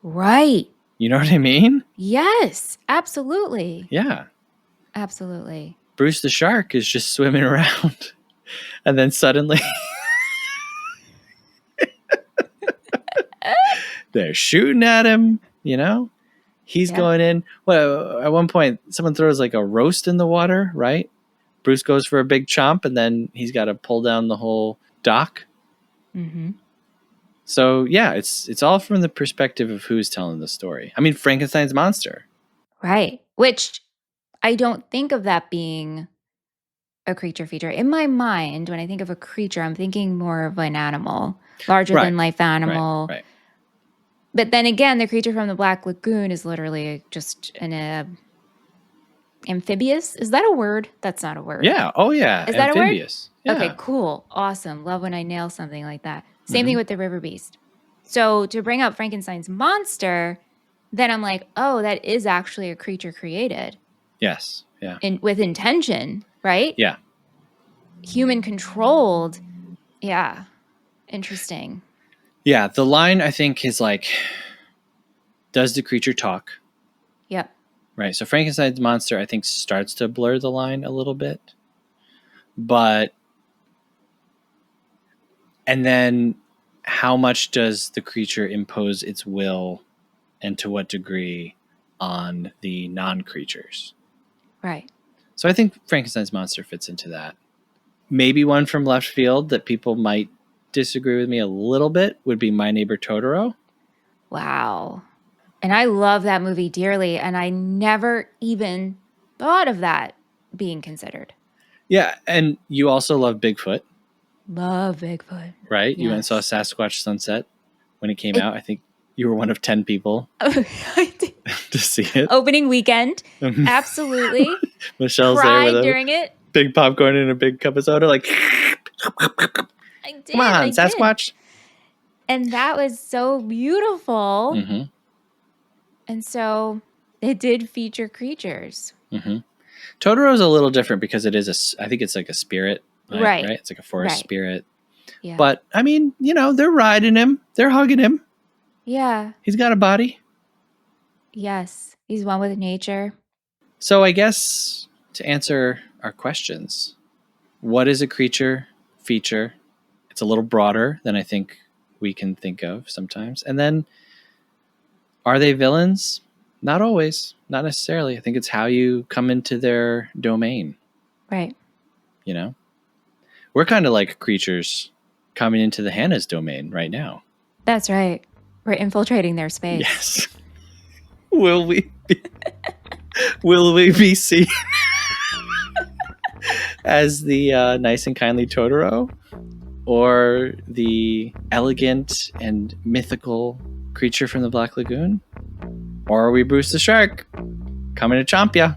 Speaker 6: Right.
Speaker 5: You know what I mean?
Speaker 6: Yes, absolutely.
Speaker 5: Yeah.
Speaker 6: Absolutely.
Speaker 5: Bruce the shark is just swimming around. And then suddenly they're shooting at him, He's going in. Well, at one point, someone throws like a roast in the water, right? Bruce goes for a big chomp, and then he's got to pull down the whole dock.
Speaker 6: Mm-hmm.
Speaker 5: So, yeah, it's all from the perspective of who's telling the story. I mean, Frankenstein's monster.
Speaker 6: Right. Which I don't think of that being a creature feature. In my mind, when I think of a creature, I'm thinking more of an animal, larger than life animal.
Speaker 5: Right.
Speaker 6: But then again, the creature from the Black Lagoon is literally just an amphibious. Is that a word? That's not a word.
Speaker 5: Yeah. Oh, yeah.
Speaker 6: Is that
Speaker 5: amphibious.
Speaker 6: a word?
Speaker 5: Yeah.
Speaker 6: Okay, cool. Awesome. Love when I nail something like that. Same thing with the River Beast. So to bring up Frankenstein's monster, then I'm like, oh, that is actually a creature created.
Speaker 5: Yes. Yeah.
Speaker 6: With intention, right?
Speaker 5: Yeah.
Speaker 6: Human controlled. Yeah. Interesting.
Speaker 5: Yeah. The line, I think, is like, does the creature talk?
Speaker 6: Yep.
Speaker 5: Right. So Frankenstein's monster, I think, starts to blur the line a little bit. And then how much does the creature impose its will and to what degree on the non-creatures?
Speaker 6: Right.
Speaker 5: So I think Frankenstein's monster fits into that. Maybe one from left field that people might disagree with me a little bit would be My Neighbor Totoro.
Speaker 6: Wow. And I love that movie dearly, and I never even thought of that being considered.
Speaker 5: Yeah, and you also love Bigfoot.
Speaker 6: Love Bigfoot.
Speaker 5: Right?
Speaker 6: Yes.
Speaker 5: You went and saw Sasquatch Sunset when it came out. I think you were one of 10 people
Speaker 6: I did.
Speaker 5: to see it.
Speaker 6: Opening weekend. Absolutely.
Speaker 5: Michelle's
Speaker 6: Cried
Speaker 5: there with
Speaker 6: during it.
Speaker 5: big popcorn and a big cup of soda, like,
Speaker 6: I did.
Speaker 5: come on, Sasquatch.
Speaker 6: And that was so beautiful.
Speaker 5: Mm-hmm.
Speaker 6: And so it did feature creatures.
Speaker 5: Mm-hmm. Totoro's a little different because it is I think it's like a spirit.
Speaker 6: Right.
Speaker 5: It's like a forest spirit.
Speaker 6: Yeah.
Speaker 5: But, I mean, they're riding him. They're hugging him.
Speaker 6: Yeah.
Speaker 5: He's got a body.
Speaker 6: Yes. He's one with nature.
Speaker 5: So I guess to answer our questions, what is a creature feature? It's a little broader than I think we can think of sometimes. And then, are they villains? Not always. Not necessarily. I think it's how you come into their domain.
Speaker 6: Right.
Speaker 5: We're kind of like creatures coming into the Hanna's domain right now.
Speaker 6: That's right. We're infiltrating their space.
Speaker 5: Yes. Will we be seen as the nice and kindly Totoro? or the elegant and mythical creature from the Black Lagoon? Or are we Bruce the Shark, coming to chomp ya?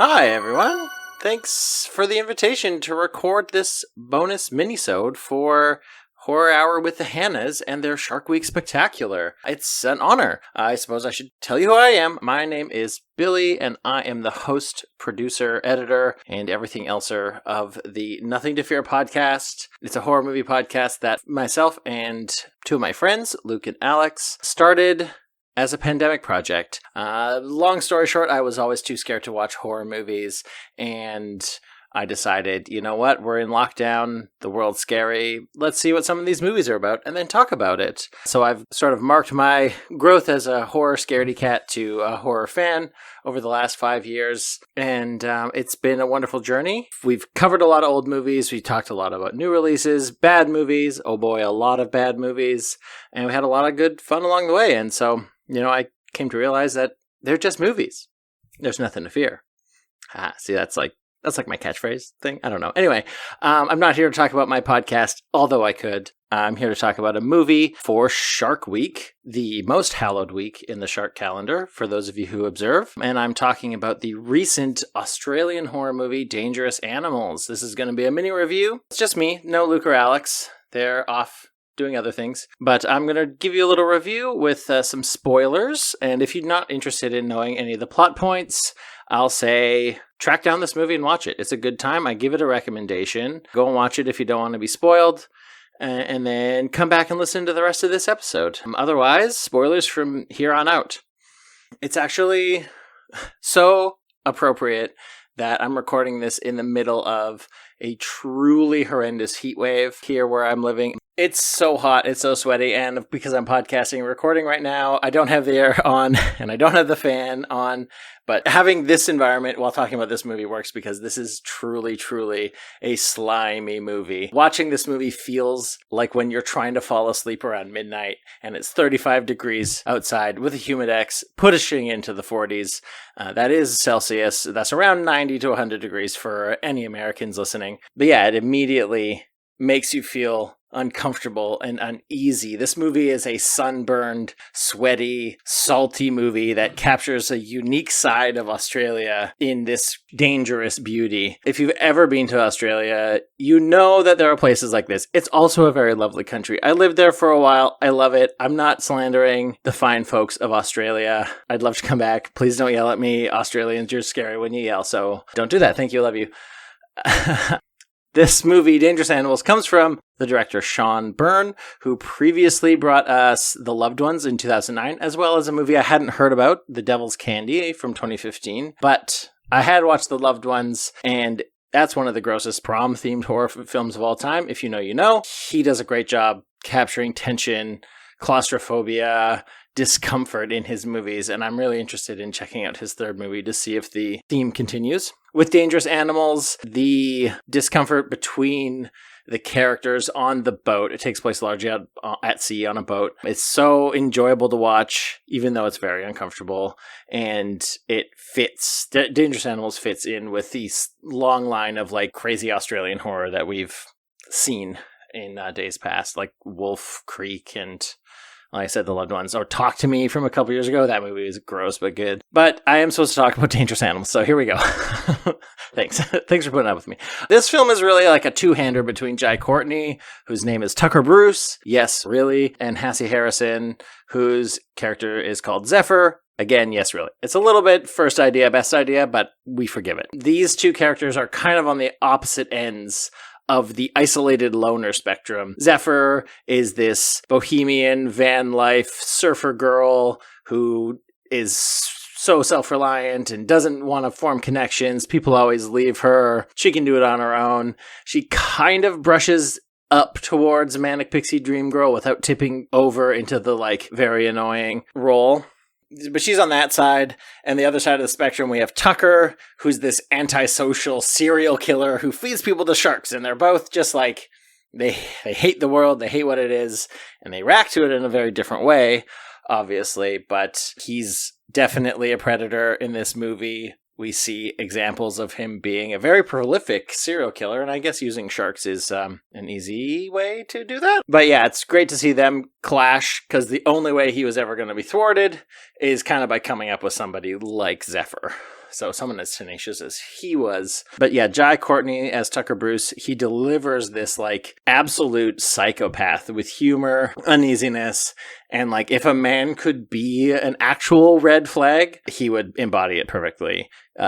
Speaker 7: Hi, everyone. Thanks for the invitation to record this bonus minisode for Horror Hour with the Hannas and their Shark Week Spectacular. It's an honor. I suppose I should tell you who I am. My name is Billy, and I am the host, producer, editor, and everything elser of the Nothing to Fear podcast. It's a horror movie podcast that myself and two of my friends, Luke and Alex, started as a pandemic project. Long story short, I was always too scared to watch horror movies, and I decided, you know what, we're in lockdown, the world's scary, let's see what some of these movies are about, and then talk about it. So I've sort of marked my growth as a horror scaredy cat to a horror fan over the last 5 years, and it's been a wonderful journey. We've covered a lot of old movies, we talked a lot about new releases, bad movies, oh boy, a lot of bad movies, and we had a lot of good fun along the way, and so, you know, I came to realize that they're just movies. There's nothing to fear. See, that's like my catchphrase thing. I don't know. Anyway, I'm not here to talk about my podcast, although I could. I'm here to talk about a movie for Shark Week, the most hallowed week in the shark calendar, for those of you who observe. And I'm talking about the recent Australian horror movie, Dangerous Animals. This is going to be a mini review. It's just me, no Luke or Alex. They're off doing other things. But I'm going to give you a little review with some spoilers. And if you're not interested in knowing any of the plot points, I'll say track down this movie and watch it. It's a good time. I give it a recommendation. Go and watch it if you don't want to be spoiled. And then come back and listen to the rest of this episode. Otherwise, spoilers from here on out. It's actually so appropriate that I'm recording this in the middle of a truly horrendous heat wave here where I'm living. It's so hot, it's so sweaty, and because I'm podcasting and recording right now, I don't have the air on, and I don't have the fan on, but having this environment while talking about this movie works because this is truly, truly a slimy movie. Watching this movie feels like when you're trying to fall asleep around midnight, and it's 35 degrees outside with a humidex pushing into the 40s. That is Celsius. That's around 90 to 100 degrees for any Americans listening. But yeah, it immediately makes you feel uncomfortable and uneasy. This movie is a sunburned, sweaty, salty movie that captures a unique side of Australia in this dangerous beauty. If you've ever been to Australia, you know that there are places like this. It's also a very lovely country. I lived there for a while. I love it. I'm not slandering the fine folks of Australia. I'd love to come back. Please don't yell at me. Australians, you're scary when you yell, so don't do that. Thank you. Love you. This movie, Dangerous Animals, comes from the director Sean Byrne, who previously brought us The Loved Ones in 2009, as well as a movie I hadn't heard about, The Devil's Candy from 2015. But I had watched The Loved Ones, and that's one of the grossest prom-themed horror films of all time. If you know, you know. He does a great job capturing tension, claustrophobia, discomfort in his movies, and I'm really interested in checking out his third movie to see if the theme continues. With Dangerous Animals, the discomfort between the characters on the boat, it takes place largely at sea on a boat. It's so enjoyable to watch, even though it's very uncomfortable, and it fits. Dangerous Animals fits in with the long line of like crazy Australian horror that we've seen in days past, like Wolf Creek and, like I said, The Loved Ones, or Talk to Me from a couple years ago. That movie was gross but good. But I am supposed to talk about Dangerous Animals, so here we go. Thanks. Thanks for putting up with me. This film is really like a two-hander between Jai Courtney, whose name is Tucker Bruce, yes, really, and Hassie Harrison, whose character is called Zephyr. Again, yes, really. It's a little bit first idea, best idea, but we forgive it. These two characters are kind of on the opposite ends of the isolated loner spectrum. Zephyr is this bohemian, van life, surfer girl who is so self-reliant and doesn't want to form connections. People always leave her. She can do it on her own. She kind of brushes up towards Manic Pixie Dream Girl without tipping over into the like very annoying role. But she's on that side, and the other side of the spectrum we have Tucker, who's this antisocial serial killer who feeds people to sharks, and they're both just like, they hate the world, they hate what it is, and they react to it in a very different way, obviously, but he's definitely a predator in this movie. We see examples of him being a very prolific serial killer, and I guess using sharks is an easy way to do that. But yeah, it's great to see them clash, because the only way he was ever going to be thwarted is kind of by coming up with somebody like Zephyr. So someone as tenacious as he was. But yeah, Jai Courtney as Tucker Bruce, he delivers this like absolute psychopath with humor, uneasiness, and like if a man could be an actual red flag, he would embody it perfectly.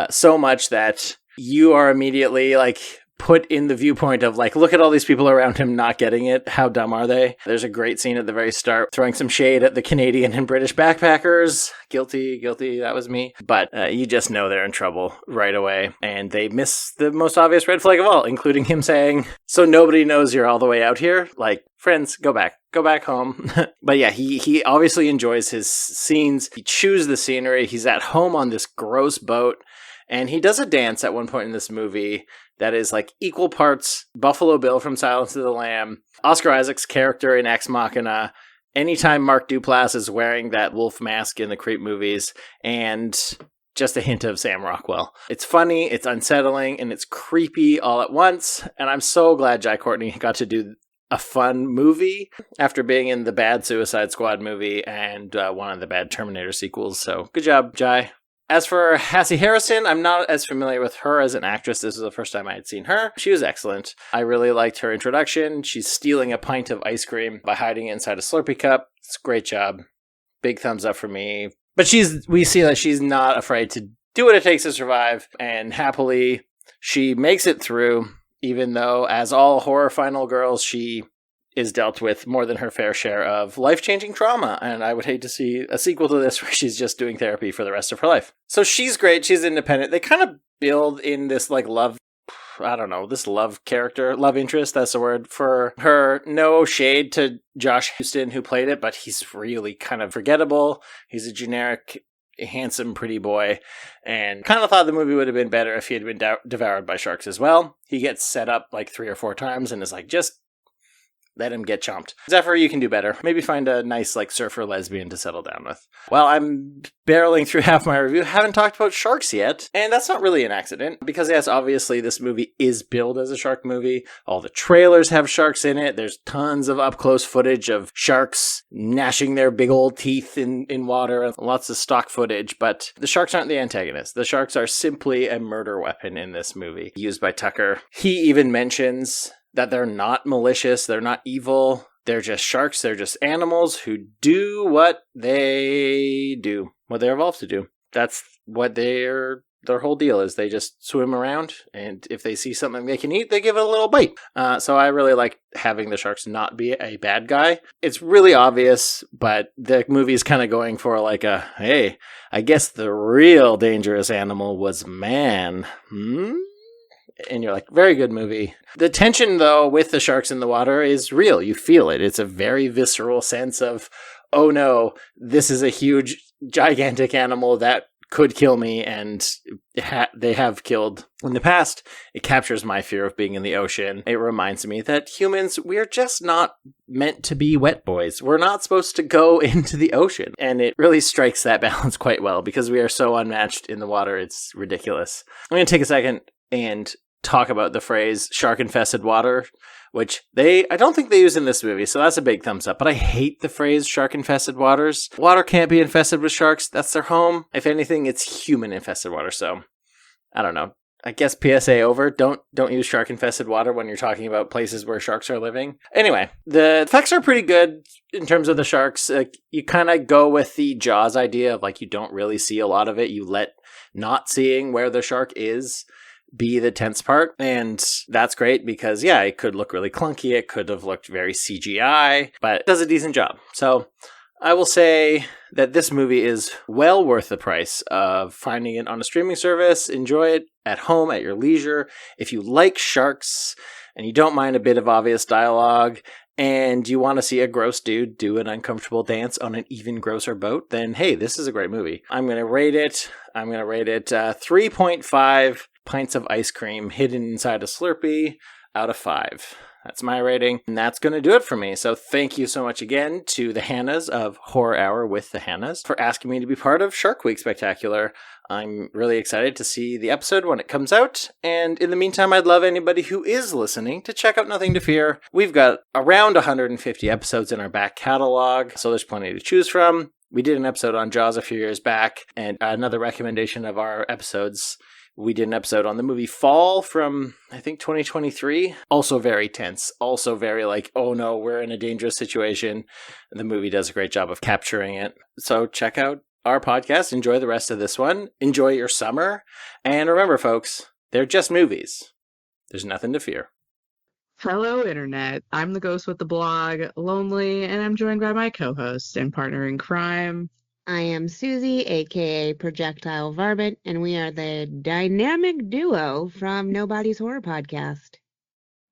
Speaker 7: So much that you are immediately like put in the viewpoint of like, look at all these people around him not getting it. How dumb are they? There's a great scene at the very start throwing some shade at the Canadian and British backpackers. Guilty, that was me. But you just know they're in trouble right away. And they miss the most obvious red flag of all, including him saying, so nobody knows you're all the way out here? Like, friends, go back home. But yeah, he obviously enjoys his scenes. He chews the scenery. He's at home on this gross boat. And he does a dance at one point in this movie that is like equal parts Buffalo Bill from Silence of the Lamb, Oscar Isaac's character in Ex Machina, anytime Mark Duplass is wearing that wolf mask in the Creep movies, and just a hint of Sam Rockwell. It's funny, it's unsettling, and it's creepy all at once, and I'm so glad Jai Courtney got to do a fun movie after being in the bad Suicide Squad movie and one of the bad Terminator sequels, so good job, Jai. As for Hassie Harrison, I'm not as familiar with her as an actress. This is the first time I had seen her. She was excellent. I really liked her introduction. She's stealing a pint of ice cream by hiding it inside a Slurpee cup. It's a great job. Big thumbs up for me. But we see that she's not afraid to do what it takes to survive, and happily she makes it through, even though, as all horror final girls, she is dealt with more than her fair share of life-changing trauma, and I would hate to see a sequel to this where she's just doing therapy for the rest of her life. So she's great, she's independent. They kind of build in this like love interest, that's the word for her. No shade to Josh Houston who played it, but he's really kind of forgettable. He's a generic handsome pretty boy, and kind of thought the movie would have been better if he had been devoured by sharks as well. He gets set up like 3 or 4 times and is like, just let him get chomped. Zephyr, you can do better. Maybe find a nice, like, surfer lesbian to settle down with. Well, I'm barreling through half my review. Haven't talked about sharks yet. And that's not really an accident. Because, yes, obviously this movie is billed as a shark movie. All the trailers have sharks in it. There's tons of up-close footage of sharks gnashing their big old teeth in water. And lots of stock footage. But the sharks aren't the antagonist. The sharks are simply a murder weapon in this movie, used by Tucker. He even mentions that they're not malicious, they're not evil, they're just sharks, they're just animals who do what they do, what they're evolved to do. That's what their whole deal is. They just swim around, and if they see something they can eat, they give it a little bite. So I really like having the sharks not be a bad guy. It's really obvious, but the movie's kind of going for like hey, I guess the real dangerous animal was man. And you're like, very good movie. The tension, though, with the sharks in the water is real. You feel it. It's a very visceral sense of, oh no, this is a huge, gigantic animal that could kill me, and they have killed in the past. It captures my fear of being in the ocean. It reminds me that humans, we're just not meant to be wet boys. We're not supposed to go into the ocean. And it really strikes that balance quite well, because we are so unmatched in the water. It's ridiculous. I'm going to take a second and talk about the phrase shark-infested water, which I don't think they use in this movie, so that's a big thumbs up. But I hate the phrase shark-infested waters. Water can't be infested with sharks. That's their home. If anything, it's human-infested water, so I don't know. I guess PSA over. Don't use shark-infested water when you're talking about places where sharks are living. Anyway, the effects are pretty good in terms of the sharks. You kind of go with the Jaws idea of like you don't really see a lot of it. You let not seeing where the shark is be the tense part, and that's great because, yeah, it could look really clunky, it could have looked very CGI, but it does a decent job. So I will say that this movie is well worth the price of finding it on a streaming service. Enjoy it at home at your leisure. If you like sharks and you don't mind a bit of obvious dialogue and you want to see a gross dude do an uncomfortable dance on an even grosser boat, then hey, this is a great movie. I'm going to rate it 3.5 pints of ice cream hidden inside a Slurpee out of 5. That's my rating, and that's going to do it for me. So thank you so much again to the Hannas of Horror Hour with the Hannas for asking me to be part of Shark Week Spectacular. I'm really excited to see the episode when it comes out, and in the meantime, I'd love anybody who is listening to check out Nothing to Fear. We've got around 150 episodes in our back catalog, so there's plenty to choose from. We did an episode on Jaws a few years back, and another recommendation of our episodes, we did an episode on the movie Fall from, I think, 2023. Also very tense. Also very like, oh no, we're in a dangerous situation. The movie does a great job of capturing it. So check out our podcast. Enjoy the rest of this one. Enjoy your summer. And remember, folks, they're just movies. There's nothing to fear.
Speaker 8: Hello, Internet. I'm the ghost with the blog, Lonely, and I'm joined by my co-host and partner in crime.
Speaker 9: I am Susie, aka Projectile Varmint, and we are the dynamic duo from Nobody's Horror Podcast.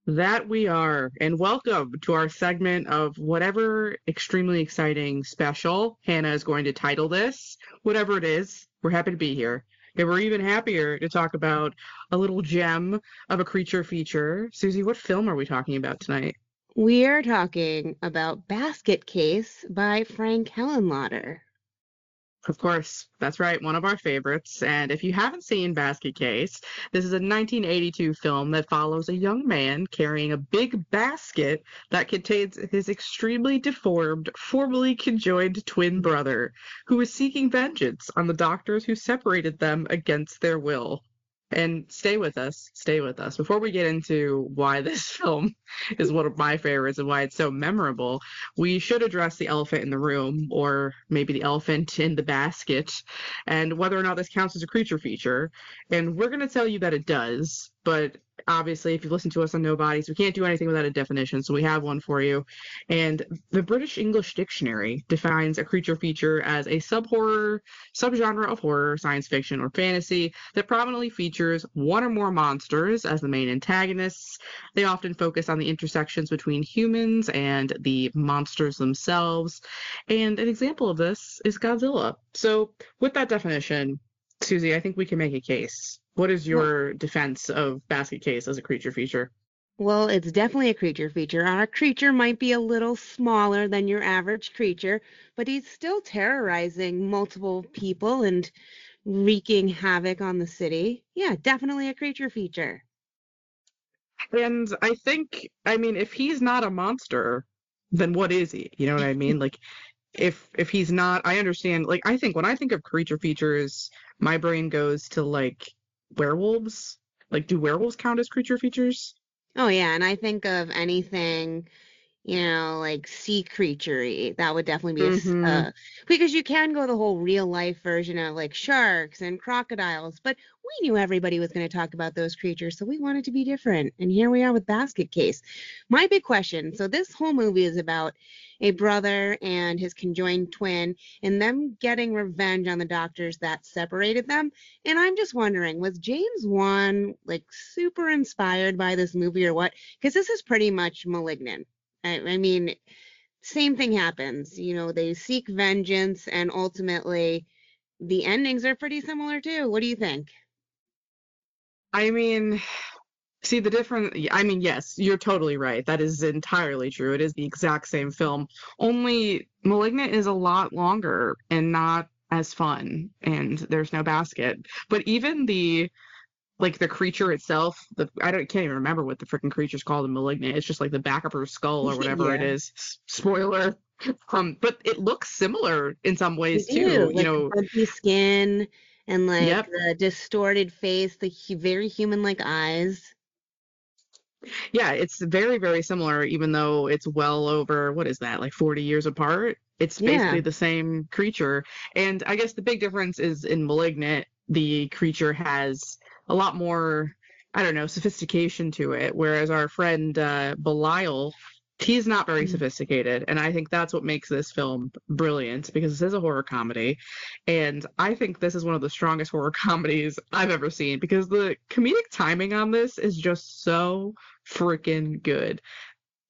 Speaker 8: That we are, and welcome to our segment of whatever extremely exciting special Hannah is going to title this. Whatever it is, we're happy to be here. And we're even happier to talk about a little gem of a creature feature. Susie, what film are we talking about tonight?
Speaker 9: We are talking about Basket Case by Frank Henenlotter.
Speaker 8: Of course, that's right, one of our favorites. And if you haven't seen Basket Case, this is a 1982 film that follows a young man carrying a big basket that contains his extremely deformed, formerly conjoined twin brother, who is seeking vengeance on the doctors who separated them against their will. And stay with us. Before we get into why this film is one of my favorites and why it's so memorable, we should address the elephant in the room, or maybe the elephant in the basket, and whether or not this counts as a creature feature. And we're going to tell you that it does, but obviously, if you listen to us on Nobodies, we can't do anything without a definition, so we have one for you. And the British English Dictionary defines a creature feature as a subgenre of horror, science fiction, or fantasy that prominently features one or more monsters as the main antagonists. They often focus on the intersections between humans and the monsters themselves. And an example of this is Godzilla. So with that definition, Susie, I think we can make a case. What is your defense of Basket Case as a creature feature?
Speaker 9: Well, it's definitely a creature feature. Our creature might be a little smaller than your average creature, but he's still terrorizing multiple people and wreaking havoc on the city. Yeah, definitely a creature feature.
Speaker 8: And I think, if he's not a monster, then what is he? You know what I mean? Like, if he's not, I understand. Like, I think when I think of creature features, my brain goes to like werewolves. Like, do werewolves count as creature features?
Speaker 9: Oh yeah, and I think of anything, like sea creature-y. That would definitely be because you can go the whole real life version of like sharks and crocodiles, but we knew everybody was going to talk about those creatures, so we wanted to be different. And here we are with Basket Case. My big question, so this whole movie is about a brother and his conjoined twin and them getting revenge on the doctors that separated them. And I'm just wondering, was James Wan like super inspired by this movie or what? Because this is pretty much Malignant. I mean, same thing happens. They seek vengeance, and ultimately the endings are pretty similar too. What do you think?
Speaker 8: See the difference. Yes, you're totally right. That is entirely true. It is the exact same film. Only Malignant is a lot longer and not as fun, and there's no basket. But even the creature itself, can't even remember what the freaking creature's called in Malignant. It's just like the back of her skull or whatever it is. Spoiler. But it looks similar in some ways too.
Speaker 9: Like the bumpy skin and the distorted face, the very human-like eyes.
Speaker 8: Yeah, it's very, very similar, even though it's well over, 40 years apart? It's basically the same creature. And I guess the big difference is in Malignant, the creature has a lot more, sophistication to it, whereas our friend Belial He's not very sophisticated, and I think that's what makes this film brilliant, because this is a horror comedy, and I think this is one of the strongest horror comedies I've ever seen, because the comedic timing on this is just so freaking good.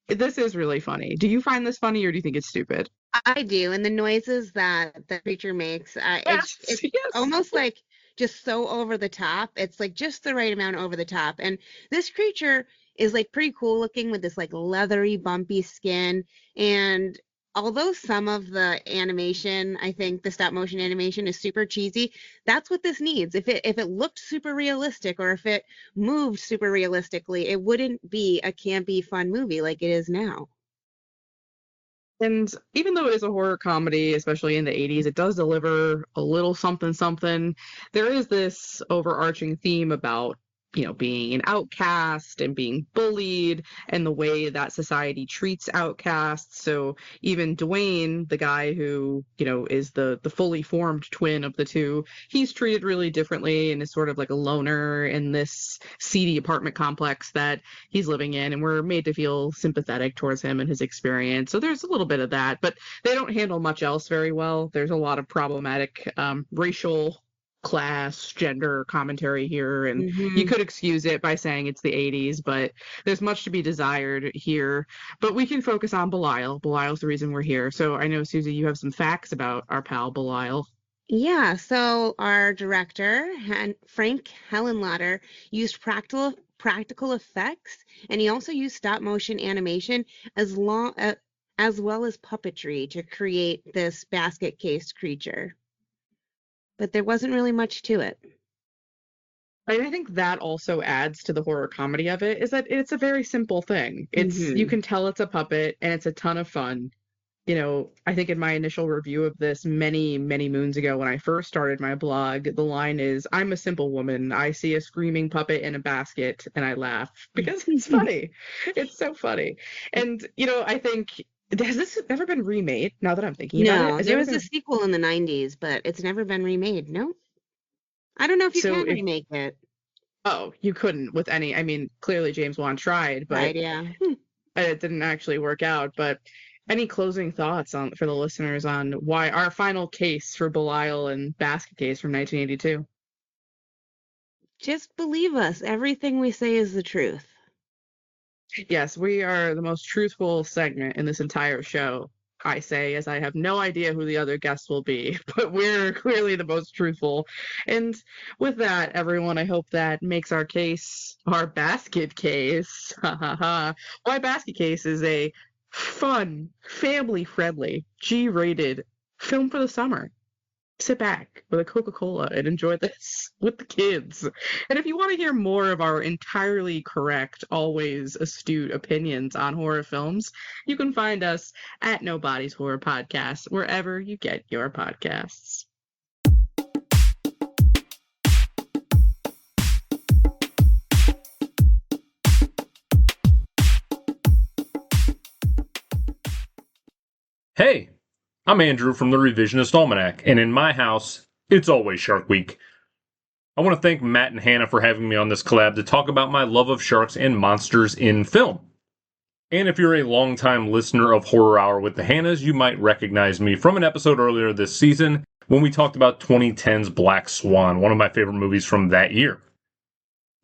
Speaker 8: This is really funny. Do you find this funny, or do you think it's stupid?
Speaker 9: I do, and the noises that the creature makes, it's
Speaker 8: Yes.
Speaker 9: almost like just so over the top. It's like just the right amount over the top. And this creature is like pretty cool looking with this like leathery, bumpy skin. And although some of the animation, I think the stop motion animation is super cheesy, that's what this needs. If it looked super realistic, or if it moved super realistically, it wouldn't be a campy, fun movie like it is now.
Speaker 8: And even though it is a horror comedy, especially in the 80s, it does deliver a little something something. There is this overarching theme about, being an outcast and being bullied, and the way that society treats outcasts. So even Dwayne, the guy who, is the fully formed twin of the two, he's treated really differently and is sort of like a loner in this seedy apartment complex that he's living in, and we're made to feel sympathetic towards him and his experience. So there's a little bit of that, but they don't handle much else very well. There's a lot of problematic racial, class, gender commentary here, and you could excuse it by saying it's the 80s, but there's much to be desired here. But we can focus on Belial. Belial's the reason we're here. So I know, Susie, you have some facts about our pal Belial.
Speaker 9: Yeah, so our director, Frank Hellenlader, used practical effects, and he also used stop motion animation as well as puppetry to create this basket case creature. But there wasn't really much to it.
Speaker 8: I think that also adds to the horror comedy of it, is that it's a very simple thing. It's you can tell it's a puppet, and it's a ton of fun. I think in my initial review of this many, many moons ago, when I first started my blog, the line is, "I'm a simple woman. I see a screaming puppet in a basket and I laugh," because it's funny. It's so funny. And, I think, has this ever been remade, now that I'm thinking about it?
Speaker 9: No, there was a sequel in the 90s, but it's never been remade. No? I don't know if you can remake it.
Speaker 8: Oh, you couldn't with any. I mean, clearly James Wan tried, but
Speaker 9: right, yeah.
Speaker 8: It didn't actually work out. But any closing thoughts for the listeners on why our final case for Belial and Basket Case from 1982?
Speaker 9: Just believe us. Everything we say is the truth.
Speaker 8: Yes, we are the most truthful segment in this entire show, I say, as I have no idea who the other guests will be, but we're clearly the most truthful. And with that, everyone, I hope that makes our case, our basket case, why Basket Case is a fun, family-friendly, G-rated film for the summer. Sit back with a Coca-Cola and enjoy this with the kids. And if you want to hear more of our entirely correct, always astute opinions on horror films, you can find us at Nobody's Horror Podcast, wherever you get your podcasts.
Speaker 10: Hey, I'm Andrew from the Revisionist Almanac, and in my house, it's always Shark Week. I want to thank Matt and Hanna for having me on this collab to talk about my love of sharks and monsters in film. And if you're a longtime listener of Horror Hour with the Hannas, you might recognize me from an episode earlier this season when we talked about 2010's Black Swan, one of my favorite movies from that year.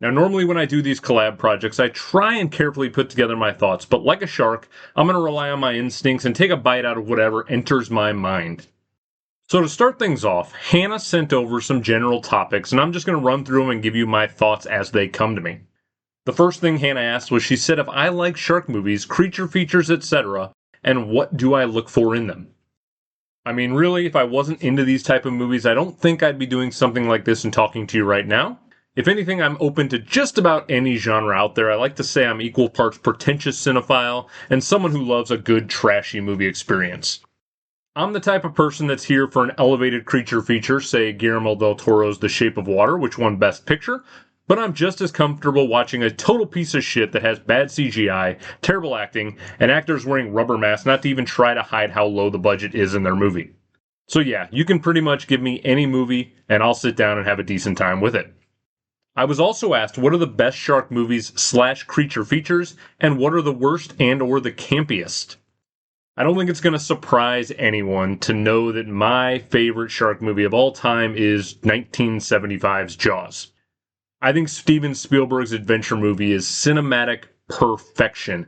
Speaker 10: Now, normally when I do these collab projects, I try and carefully put together my thoughts, but like a shark, I'm going to rely on my instincts and take a bite out of whatever enters my mind. So to start things off, Hanna sent over some general topics, and I'm just going to run through them and give you my thoughts as they come to me. The first thing Hanna asked was, she said if I like shark movies, creature features, etc., and what do I look for in them? I mean, really, if I wasn't into these type of movies, I don't think I'd be doing something like this and talking to you right now. If anything, I'm open to just about any genre out there. I like to say I'm equal parts pretentious cinephile and someone who loves a good trashy movie experience. I'm the type of person that's here for an elevated creature feature, say Guillermo del Toro's The Shape of Water, which won Best Picture, but I'm just as comfortable watching a total piece of shit that has bad CGI, terrible acting, and actors wearing rubber masks not to even try to hide how low the budget is in their movie. So yeah, you can pretty much give me any movie, and I'll sit down and have a decent time with it. I was also asked what are the best shark movies / creature features, and what are the worst and or the campiest. I don't think it's going to surprise anyone to know that my favorite shark movie of all time is 1975's Jaws. I think Steven Spielberg's adventure movie is cinematic perfection,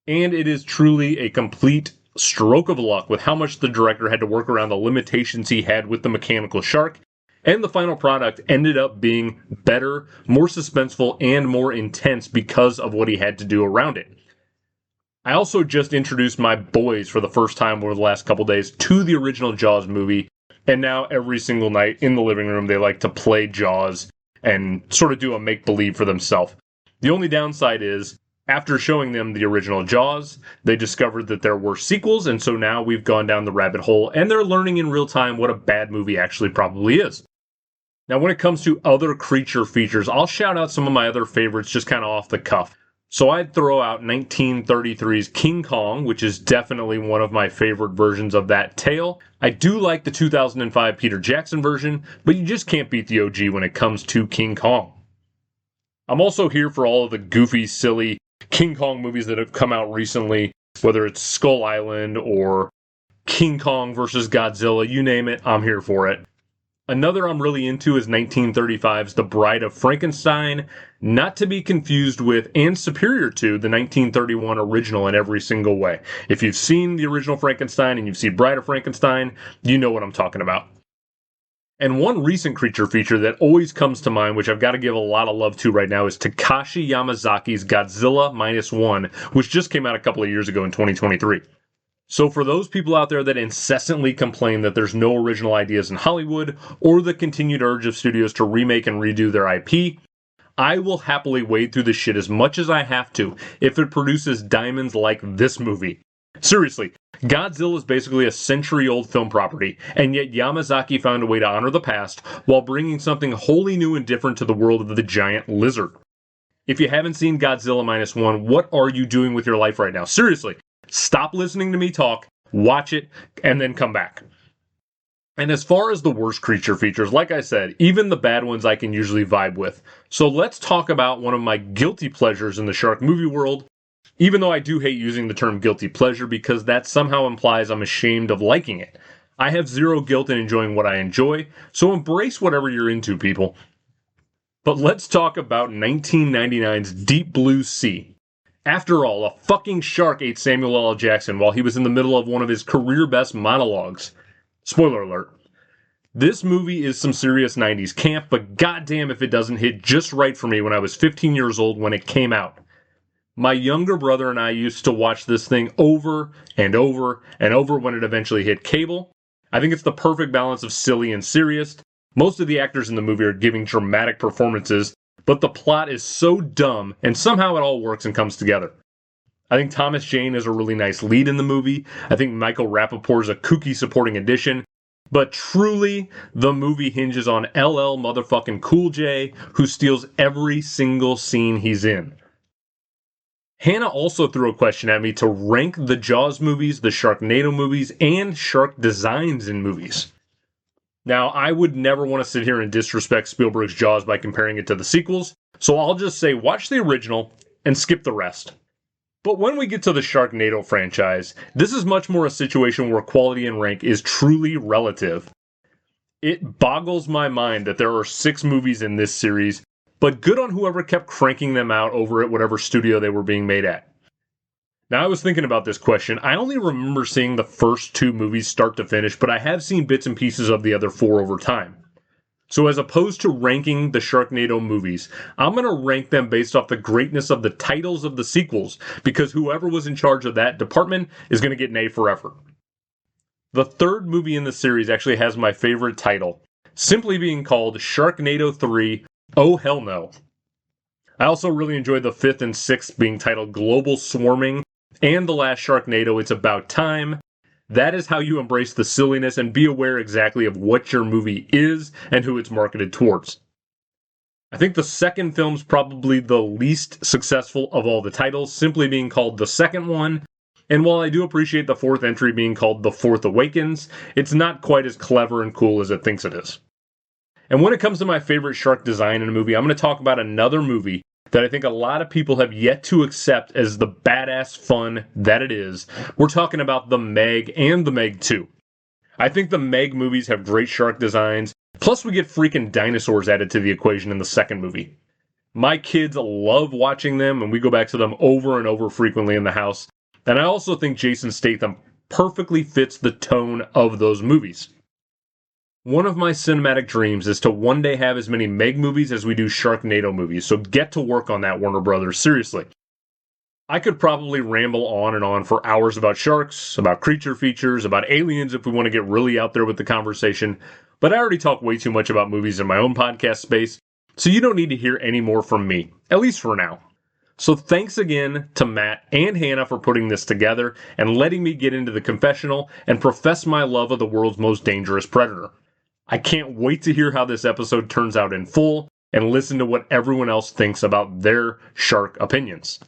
Speaker 10: and it is truly a complete stroke of luck with how much the director had to work around the limitations he had with the mechanical shark, and the final product ended up being better, more suspenseful, and more intense because of what he had to do around it. I also just introduced my boys for the first time over the last couple days to the original Jaws movie, and now every single night in the living room they like to play Jaws and sort of do a make-believe for themselves. The only downside is, after showing them the original Jaws, they discovered that there were sequels, and so now we've gone down the rabbit hole, and they're learning in real time what a bad movie actually probably is. Now, when it comes to other creature features, I'll shout out some of my other favorites just kind of off the cuff. So I'd throw out 1933's King Kong, which is definitely one of my favorite versions of that tale. I do like the 2005 Peter Jackson version, but you just can't beat the OG when it comes to King Kong. I'm also here for all of the goofy, silly King Kong movies that have come out recently, whether it's Skull Island or King Kong versus Godzilla, you name it, I'm here for it. Another I'm really into is 1935's The Bride of Frankenstein, not to be confused with and superior to the 1931 original in every single way. If you've seen the original Frankenstein and you've seen Bride of Frankenstein, you know what I'm talking about. And one recent creature feature that always comes to mind, which I've got to give a lot of love to right now, is Takashi Yamazaki's Godzilla -1, which just came out a couple of years ago in 2023. So for those people out there that incessantly complain that there's no original ideas in Hollywood, or the continued urge of studios to remake and redo their IP, I will happily wade through the shit as much as I have to if it produces diamonds like this movie. Seriously, Godzilla is basically a century-old film property, and yet Yamazaki found a way to honor the past while bringing something wholly new and different to the world of the giant lizard. If you haven't seen Godzilla -1, what are you doing with your life right now? Seriously. Stop listening to me talk, watch it, and then come back. And as far as the worst creature features, like I said, even the bad ones I can usually vibe with. So let's talk about one of my guilty pleasures in the shark movie world, even though I do hate using the term guilty pleasure because that somehow implies I'm ashamed of liking it. I have zero guilt in enjoying what I enjoy, so embrace whatever you're into, people. But let's talk about 1999's Deep Blue Sea. After all, a fucking shark ate Samuel L. Jackson while he was in the middle of one of his career best monologues. Spoiler alert. This movie is some serious 90s camp, but goddamn if it doesn't hit just right for me when I was 15 years old when it came out. My younger brother and I used to watch this thing over and over and over when it eventually hit cable. I think it's the perfect balance of silly and serious. Most of the actors in the movie are giving dramatic performances, but the plot is so dumb, and somehow it all works and comes together. I think Thomas Jane is a really nice lead in the movie. I think Michael Rappaport is a kooky supporting addition. But truly, the movie hinges on LL motherfucking Cool J, who steals every single scene he's in. Hanna also threw a question at me to rank the Jaws movies, the Sharknado movies, and shark designs in movies. Now, I would never want to sit here and disrespect Spielberg's Jaws by comparing it to the sequels, so I'll just say watch the original and skip the rest. But when we get to the Sharknado franchise, this is much more a situation where quality and rank is truly relative. It boggles my mind that there are 6 movies in this series, but good on whoever kept cranking them out over at whatever studio they were being made at. Now, I was thinking about this question. I only remember seeing the first 2 movies start to finish, but I have seen bits and pieces of the other 4 over time. So as opposed to ranking the Sharknado movies, I'm going to rank them based off the greatness of the titles of the sequels, because whoever was in charge of that department is going to get an A for effort. The 3rd movie in the series actually has my favorite title, simply being called Sharknado 3, Oh Hell No. I also really enjoyed the 5th and 6th being titled Global Swarming, and the last Sharknado, It's About Time. That is how you embrace the silliness and be aware exactly of what your movie is and who it's marketed towards. I think the 2nd film's probably the least successful of all the titles, simply being called The Second One, and while I do appreciate the 4th entry being called The Fourth Awakens, it's not quite as clever and cool as it thinks it is. And when it comes to my favorite shark design in a movie, I'm going to talk about another movie that I think a lot of people have yet to accept as the badass fun that it is. We're talking about The Meg and The Meg 2. I think the Meg movies have great shark designs, plus we get freaking dinosaurs added to the equation in the second movie. My kids love watching them, and we go back to them over and over frequently in the house. And I also think Jason Statham perfectly fits the tone of those movies. One of my cinematic dreams is to one day have as many Meg movies as we do Sharknado movies, so get to work on that, Warner Brothers, seriously. I could probably ramble on and on for hours about sharks, about creature features, about aliens if we want to get really out there with the conversation, but I already talk way too much about movies in my own podcast space, so you don't need to hear any more from me, at least for now. So thanks again to Matt and Hanna for putting this together and letting me get into the confessional and profess my love of the world's most dangerous predator. I can't wait to hear how this episode turns out in full and listen to what everyone else thinks about their shark opinions.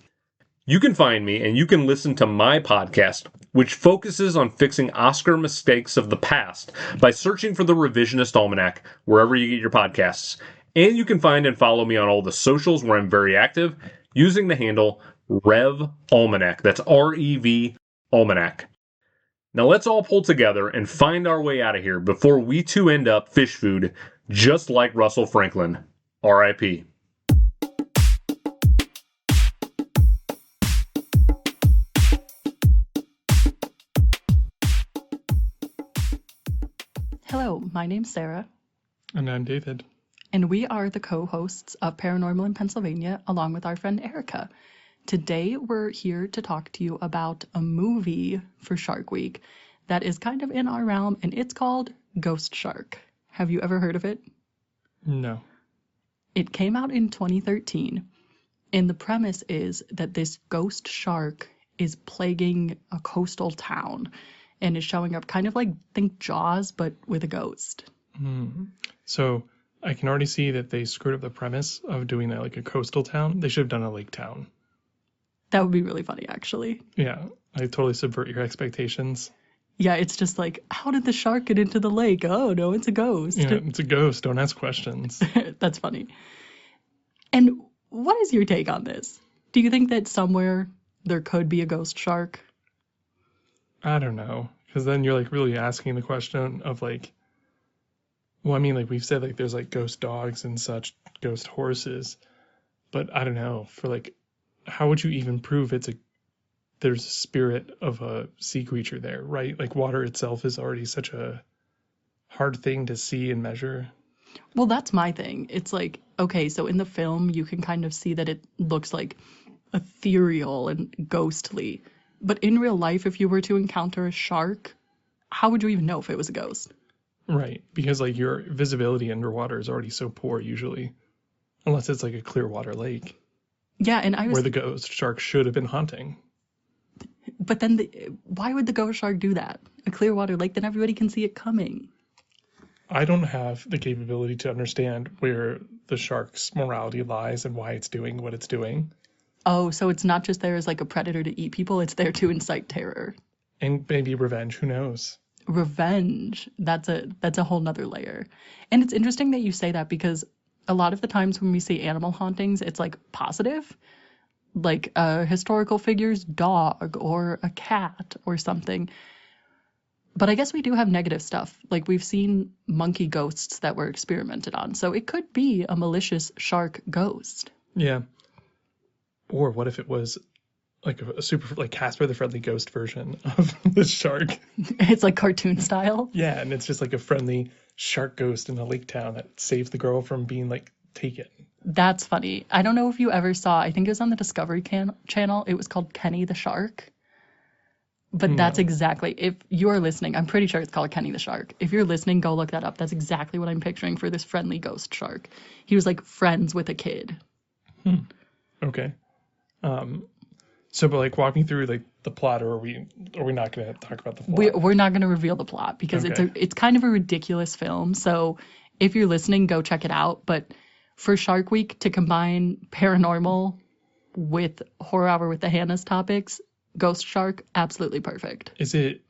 Speaker 10: You can find me and you can listen to my podcast, which focuses on fixing Oscar mistakes of the past by searching for the Revisionist Almanac wherever you get your podcasts. And you can find and follow me on all the socials where I'm very active using the handle Rev Almanac. That's R-E-V Almanac. Now let's all pull together and find our way out of here before we too end up fish food, just like Russell Franklin. R.I.P.
Speaker 11: Hello, my name's Sarah.
Speaker 12: And I'm David.
Speaker 11: And we are the co-hosts of Paranormal in Pennsylvania, along with our friend Erica. Today, we're here to talk to you about a movie for Shark Week that is kind of in our realm, and it's called Ghost Shark. Have you ever heard of it?
Speaker 12: No.
Speaker 11: It came out in 2013, and the premise is that this ghost shark is plaguing a coastal town and is showing up kind of like, think Jaws, but with a ghost.
Speaker 12: So I can already see that they screwed up the premise of doing that like a coastal town. They should have done a lake town.
Speaker 11: That would be really funny, actually.
Speaker 12: Yeah, I totally subvert your expectations.
Speaker 11: Yeah, it's just like, how did the shark get into the lake? Oh, no, it's a ghost.
Speaker 12: Yeah, it's a ghost. Don't ask questions.
Speaker 11: That's funny. And what is your take on this? Do you think that somewhere there could be a ghost shark?
Speaker 12: I don't know. Because then you're like really asking the question of like, well, I mean, like we've said, like there's like ghost dogs and such, ghost horses. But I don't know, for like, how would you even prove there's a spirit of a sea creature there, right? Like water itself is already such a hard thing to see and measure.
Speaker 11: Well, that's my thing. It's like, okay, so in the film, you can kind of see that it looks like ethereal and ghostly. But in real life, if you were to encounter a shark, how would you even know if it was a ghost?
Speaker 12: Right, because like your visibility underwater is already so poor usually, unless it's like a clear water lake.
Speaker 11: Yeah, and I was...
Speaker 12: where the ghost shark should have been hunting.
Speaker 11: But then why would the ghost shark do that? A clear water lake, then everybody can see it coming.
Speaker 12: I don't have the capability to understand where the shark's morality lies and why it's doing what it's doing.
Speaker 11: Oh, so it's not just there as like a predator to eat people, it's there to incite terror.
Speaker 12: And maybe revenge, who knows?
Speaker 11: Revenge, that's a whole nother layer. And it's interesting that you say that because a lot of the times when we see animal hauntings, it's like positive, like a historical figure's dog or a cat or something. But I guess we do have negative stuff. Like we've seen monkey ghosts that were experimented on. So it could be a malicious shark ghost.
Speaker 12: Yeah. Or what if it was like a super, like Casper the Friendly Ghost version of the shark?
Speaker 11: It's like cartoon style?
Speaker 12: Yeah, and it's just like a friendly shark ghost in a lake town that saves the girl from being like taken.
Speaker 11: That's funny. I don't know if you ever saw, I think it was on the Discovery Channel. It was called Kenny the Shark. But no. That's exactly, if you are listening, I'm pretty sure it's called Kenny the Shark. If you're listening, go look that up. That's exactly what I'm picturing for this friendly ghost shark. He was like friends with a kid.
Speaker 12: Okay. So, but like walk me through like the plot, or are we not going to talk about the plot?
Speaker 11: We're not going to reveal the plot because it's kind of a ridiculous film. So if you're listening, go check it out. But for Shark Week, to combine paranormal with Horror Hour with the Hanna's topics, Ghost Shark, absolutely perfect.
Speaker 12: Is it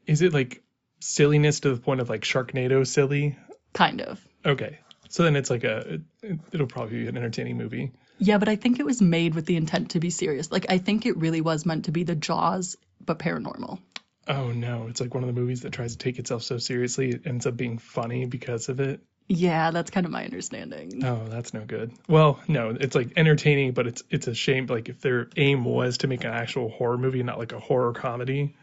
Speaker 12: like silliness to the point of like Sharknado silly?
Speaker 11: Kind of.
Speaker 12: Okay. So then it's like it'll probably be an entertaining movie.
Speaker 11: Yeah, but I think it was made with the intent to be serious. Like, I think it really was meant to be the Jaws, but paranormal.
Speaker 12: Oh no, it's like one of the movies that tries to take itself so seriously it ends up being funny because of it.
Speaker 11: Yeah, that's kind of my understanding.
Speaker 12: Oh, that's no good. Well, no, it's like entertaining, but it's a shame. Like if their aim was to make an actual horror movie, not like a horror comedy.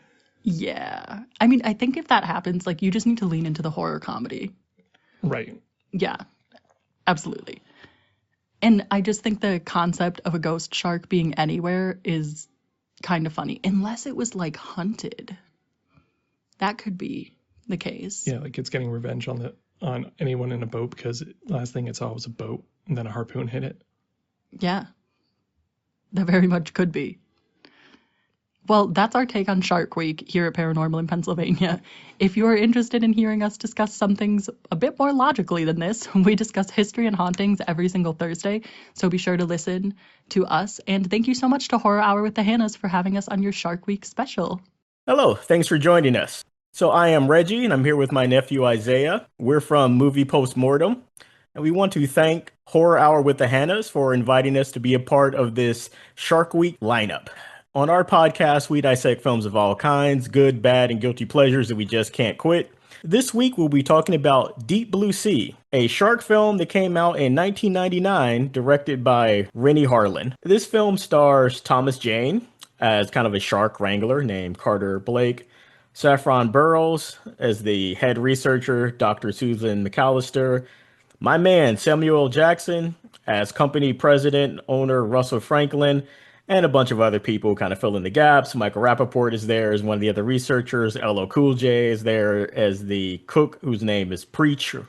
Speaker 11: Yeah. I mean, I think if that happens, like, you just need to lean into the horror comedy.
Speaker 12: Right.
Speaker 11: Yeah, absolutely. And I just think the concept of a ghost shark being anywhere is kind of funny, unless it was like hunted. That could be the case.
Speaker 12: Yeah, like it's getting revenge on anyone in a boat because last thing it saw was a boat and then a harpoon hit it.
Speaker 11: Yeah, that very much could be. Well, that's our take on Shark Week here at Paranormal in Pennsylvania. If you are interested in hearing us discuss some things a bit more logically than this, we discuss history and hauntings every single Thursday, so be sure to listen to us. And thank you so much to Horror Hour with the Hannas for having us on your Shark Week special.
Speaker 13: Hello, thanks for joining us. So I am Reggie, and I'm here with my nephew Isaiah. We're from movie Postmortem, and we want to thank Horror Hour with the Hannas for inviting us to be a part of this Shark Week lineup. On our podcast, we dissect films of all kinds, good, bad, and guilty pleasures that we just can't quit. This week, we'll be talking about Deep Blue Sea, a shark film that came out in 1999, directed by Rennie Harlan. This film stars Thomas Jane as kind of a shark wrangler named Carter Blake, Saffron Burrows as the head researcher, Dr. Susan McAllister, my man Samuel Jackson as company president, owner Russell Franklin, and a bunch of other people kind of fill in the gaps. Michael Rappaport is there as one of the other researchers. LL Cool J is there as the cook, whose name is Preacher.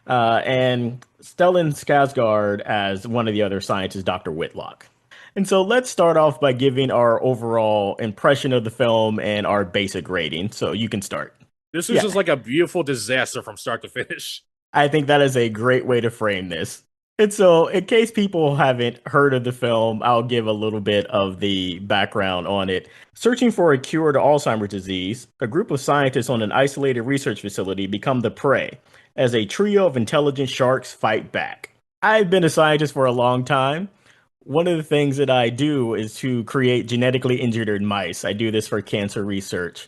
Speaker 13: And Stellan Skarsgård as one of the other scientists, Dr. Whitlock. And so let's start off by giving our overall impression of the film and our basic rating. So you can start.
Speaker 14: This was just like a beautiful disaster from start to finish.
Speaker 13: I think that is a great way to frame this. And so, in case people haven't heard of the film, I'll give a little bit of the background on it. Searching for a cure to Alzheimer's disease, a group of scientists on an isolated research facility become the prey as a trio of intelligent sharks fight back. I've been a scientist for a long time. One of the things that I do is to create genetically engineered mice. I do this for cancer research.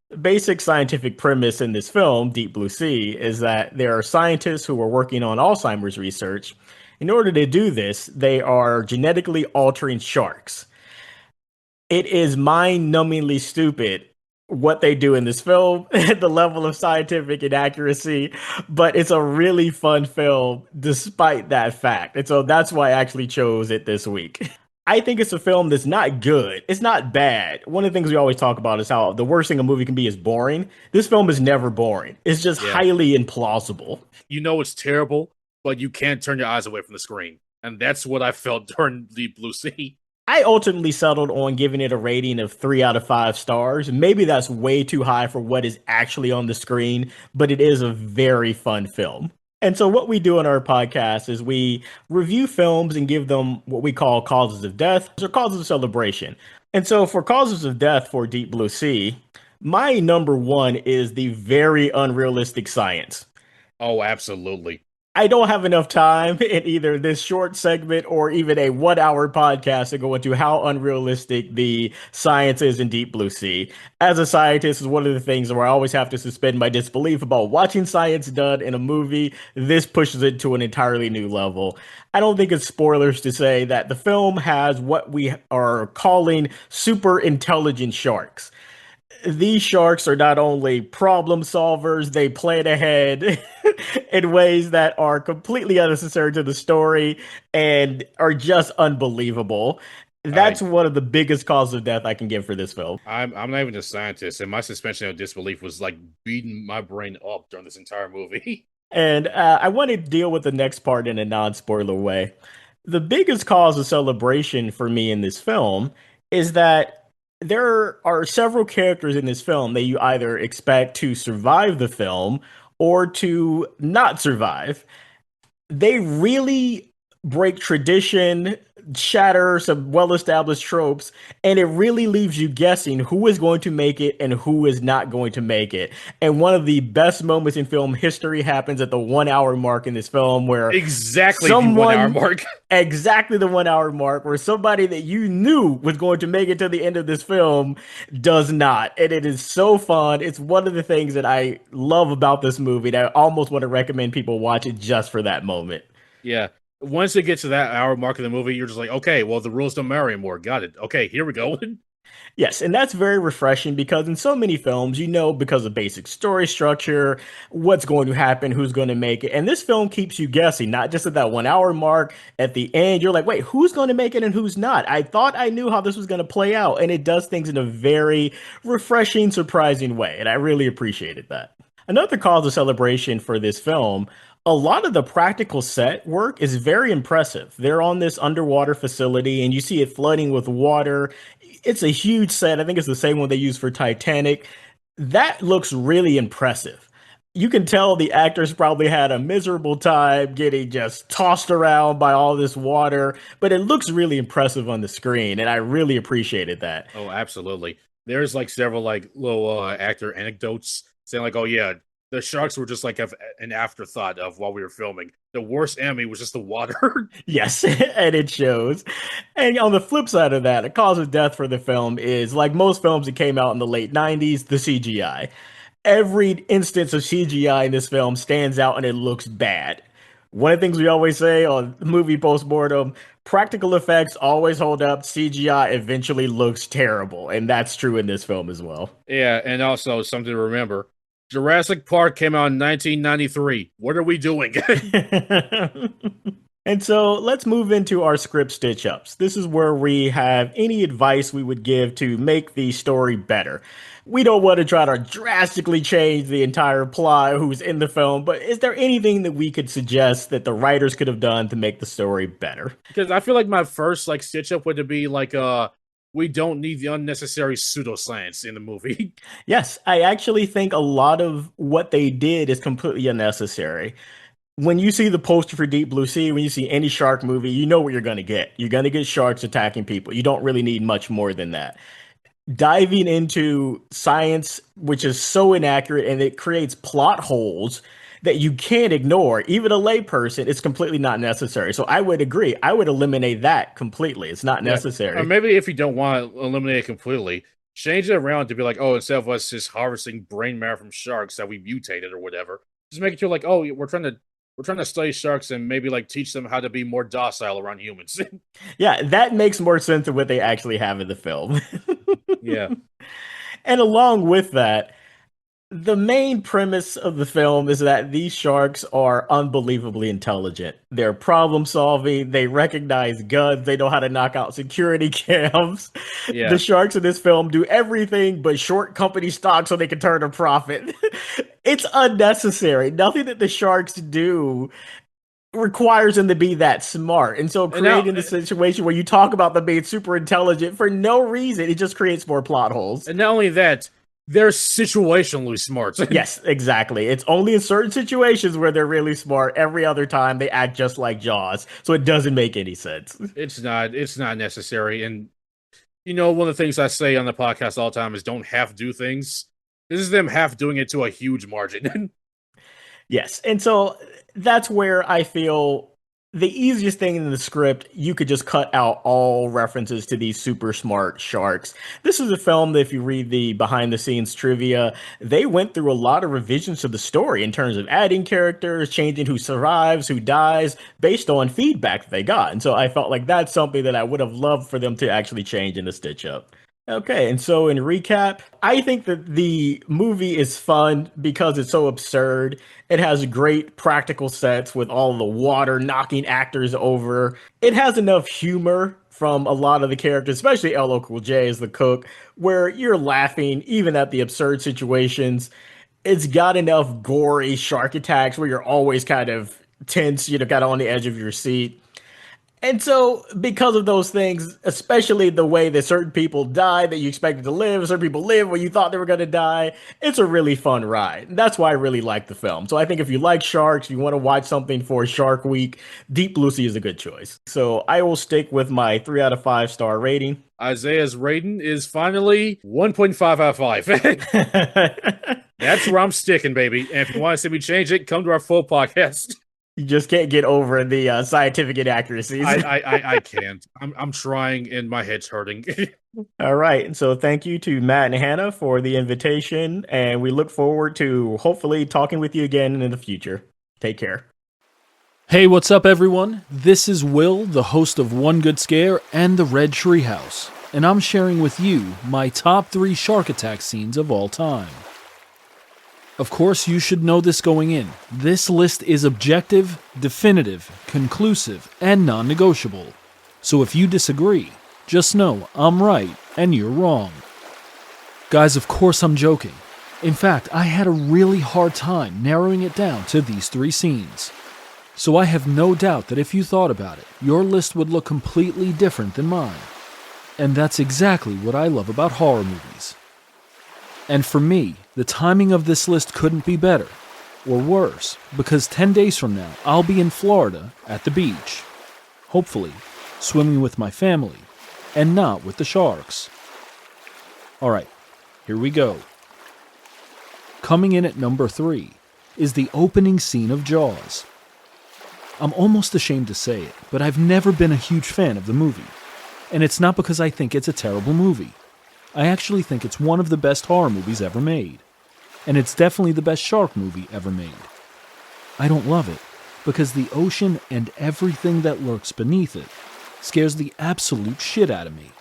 Speaker 13: The basic scientific premise in this film, Deep Blue Sea, is that there are scientists who are working on Alzheimer's research. In order to do this, they are genetically altering sharks. It is mind-numbingly stupid what they do in this film, the level of scientific inaccuracy, but it's a really fun film despite that fact. And so that's why I actually chose it this week. I think it's a film that's not good. It's not bad. One of the things we always talk about is how the worst thing a movie can be is boring. This film is never boring. It's just highly implausible.
Speaker 14: You know it's terrible, but you can't turn your eyes away from the screen. And that's what I felt during Deep Blue Sea.
Speaker 13: I ultimately settled on giving it a rating of 3 out of 5 stars. Maybe that's way too high for what is actually on the screen, but it is a very fun film. And so what we do on our podcast is we review films and give them what we call causes of death or causes of celebration. And so for causes of death for Deep Blue Sea, my number one is the very unrealistic science.
Speaker 14: Oh, absolutely.
Speaker 13: I don't have enough time in either this short segment or even a 1-hour podcast to go into how unrealistic the science is in Deep Blue Sea. As a scientist, is one of the things where I always have to suspend my disbelief about watching science done in a movie. This pushes it to an entirely new level. I don't think it's spoilers to say that the film has what we are calling super intelligent sharks. These sharks are not only problem solvers, they plan ahead in ways that are completely unnecessary to the story and are just unbelievable. That's one of the biggest causes of death I can give for this film.
Speaker 14: I'm not even a scientist, and my suspension of disbelief was like beating my brain up during this entire movie.
Speaker 13: And I want to deal with the next part in a non-spoiler way. The biggest cause of celebration for me in this film is that there are several characters in this film that you either expect to survive the film or to not survive. They really break tradition. shatter some well-established tropes, and it really leaves you guessing who is going to make it and who is not going to make it. And one of the best moments in film history happens at the 1 hour mark in this film, where
Speaker 14: exactly the 1 hour mark.
Speaker 13: Exactly the 1 hour mark, where somebody that you knew was going to make it to the end of this film does not. And it is so fun. It's one of the things that I love about this movie that I almost want to recommend people watch it just for that moment.
Speaker 14: Yeah. Once it gets to that hour mark of the movie, you're just like, okay, well, the rules don't matter anymore. Got it. Okay, here we go.
Speaker 13: Yes, and that's very refreshing because in so many films, you know, because of basic story structure, what's going to happen, who's going to make it. And this film keeps you guessing, not just at that 1 hour mark. At the end, you're like, wait, who's going to make it and who's not? I thought I knew how this was going to play out. And it does things in a very refreshing, surprising way. And I really appreciated that. Another cause of celebration for this film, a lot of the practical set work is very impressive. They're on this underwater facility and you see it flooding with water. It's a huge set. I think it's the same one they used for Titanic. That looks really impressive. You can tell the actors probably had a miserable time getting just tossed around by all this water, but it looks really impressive on the screen, and I really appreciated that.
Speaker 14: Oh, absolutely. There's like several like little actor anecdotes saying like, oh yeah, the sharks were just like an afterthought of while we were filming. The worst enemy was just the water.
Speaker 13: Yes, and it shows. And on the flip side of that, a cause of death for the film is, like most films that came out in the late 90s, the CGI. Every instance of CGI in this film stands out and it looks bad. One of the things we always say on the movie Postmortem, practical effects always hold up. CGI eventually looks terrible. And that's true in this film as well.
Speaker 14: Yeah, and also something to remember. Jurassic Park came out in 1993. What are we doing?
Speaker 13: And so let's move into our script stitch-ups. This is where we have any advice we would give to make the story better. We don't want to try to drastically change the entire plot, who's in the film, but is there anything that we could suggest that the writers could have done to make the story better?
Speaker 14: Because I feel like my first like stitch-up would be like, we don't need the unnecessary pseudoscience in the movie.
Speaker 13: Yes, I actually think a lot of what they did is completely unnecessary. When you see the poster for Deep Blue Sea, when you see any shark movie, you know what you're going to get. You're going to get sharks attacking people. You don't really need much more than that. Diving into science, which is so inaccurate and it creates plot holes that you can't ignore, even a layperson, it's completely not necessary. So I would agree. I would eliminate that completely. It's not necessary.
Speaker 14: Or maybe if you don't want to eliminate it completely, change it around to be like, oh, instead of us just harvesting brain matter from sharks that we mutated or whatever, just make it feel like, oh, we're trying to study sharks and maybe like teach them how to be more docile around humans.
Speaker 13: Yeah, that makes more sense than what they actually have in the film.
Speaker 14: Yeah.
Speaker 13: And along with that, the main premise of the film is that these sharks are unbelievably intelligent. They're problem solving. They recognize guns. They know how to knock out security cams.
Speaker 14: Yeah.
Speaker 13: The sharks in this film do everything but short company stock so they can turn a profit. It's unnecessary. Nothing that the sharks do requires them to be that smart. And so creating the situation where you talk about them being super intelligent for no reason, it just creates more plot holes.
Speaker 14: And not only that, they're situationally smart.
Speaker 13: Yes, exactly. It's only in certain situations where they're really smart. Every other time they act just like Jaws. So it doesn't make any sense.
Speaker 14: It's not necessary. And you know, one of the things I say on the podcast all the time is don't half do things. This is them half doing it to a huge margin.
Speaker 13: Yes. And so that's where I feel the easiest thing in the script, you could just cut out all references to these super smart sharks. This is a film that if you read the behind the scenes trivia, they went through a lot of revisions to the story in terms of adding characters, changing who survives, who dies, based on feedback that they got. And so I felt like that's something that I would have loved for them to actually change in the stitch up. Okay, and so in recap, I think that the movie is fun because it's so absurd. It has great practical sets with all the water knocking actors over. It has enough humor from a lot of the characters, especially LL Cool J as the cook, where you're laughing even at the absurd situations. It's got enough gory shark attacks where you're always kind of tense, kind of on the edge of your seat. And so, because of those things, especially the way that certain people die that you expected to live, certain people live where you thought they were going to die, it's a really fun ride. That's why I really like the film. So I think if you like sharks, you want to watch something for Shark Week, Deep Blue Sea is a good choice. So I will stick with my 3 out of 5 star rating.
Speaker 14: Isaiah's rating is finally 1.5 out of 5. That's where I'm sticking, baby. And if you want to see me change it, come to our full podcast.
Speaker 13: You just can't get over the scientific inaccuracies.
Speaker 14: I can't. I'm trying, and my head's hurting.
Speaker 13: All right. So thank you to Matt and Hannah for the invitation, and we look forward to hopefully talking with you again in the future. Take care.
Speaker 15: Hey, what's up, everyone? This is Will, the host of One Good Scare and the Red Treehouse, and I'm sharing with you my top 3 shark attack scenes of all time. Of course, you should know this going in. This list is objective, definitive, conclusive, and non-negotiable. So if you disagree, just know I'm right and you're wrong. Guys, of course I'm joking. In fact, I had a really hard time narrowing it down to these 3 scenes. So I have no doubt that if you thought about it, your list would look completely different than mine. And that's exactly what I love about horror movies. And for me, the timing of this list couldn't be better, or worse, because 10 days from now, I'll be in Florida at the beach. Hopefully, swimming with my family, and not with the sharks. Alright, here we go. Coming in at number 3 is the opening scene of Jaws. I'm almost ashamed to say it, but I've never been a huge fan of the movie. And it's not because I think it's a terrible movie. I actually think it's one of the best horror movies ever made. And it's definitely the best shark movie ever made. I don't love it, because the ocean and everything that lurks beneath it scares the absolute shit out of me.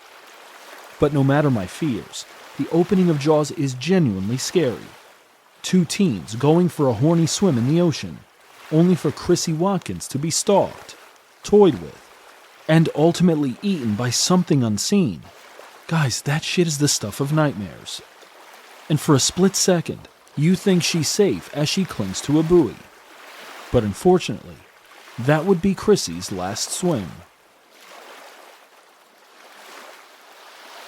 Speaker 15: But no matter my fears, the opening of Jaws is genuinely scary. 2 teens going for a horny swim in the ocean, only for Chrissy Watkins to be stalked, toyed with, and ultimately eaten by something unseen. Guys, that shit is the stuff of nightmares. And for a split second, you think she's safe as she clings to a buoy. But unfortunately, that would be Chrissy's last swim.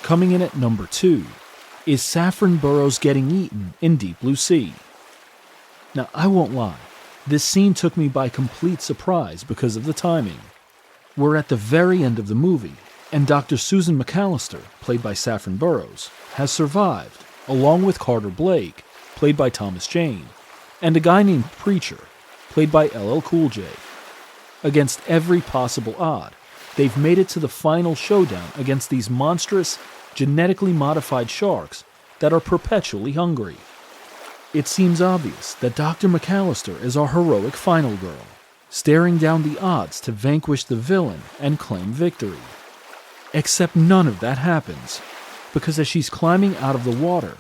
Speaker 15: Coming in at number 2 is Saffron Burrows getting eaten in Deep Blue Sea. Now, I won't lie, this scene took me by complete surprise because of the timing. We're at the very end of the movie, and Dr. Susan McAllister, played by Saffron Burrows, has survived, along with Carter Blake, played by Thomas Jane, and a guy named Preacher, played by LL Cool J. Against every possible odd, they've made it to the final showdown against these monstrous, genetically modified sharks that are perpetually hungry. It seems obvious that Dr. McAllister is our heroic final girl, staring down the odds to vanquish the villain and claim victory. Except none of that happens, because as she's climbing out of the water,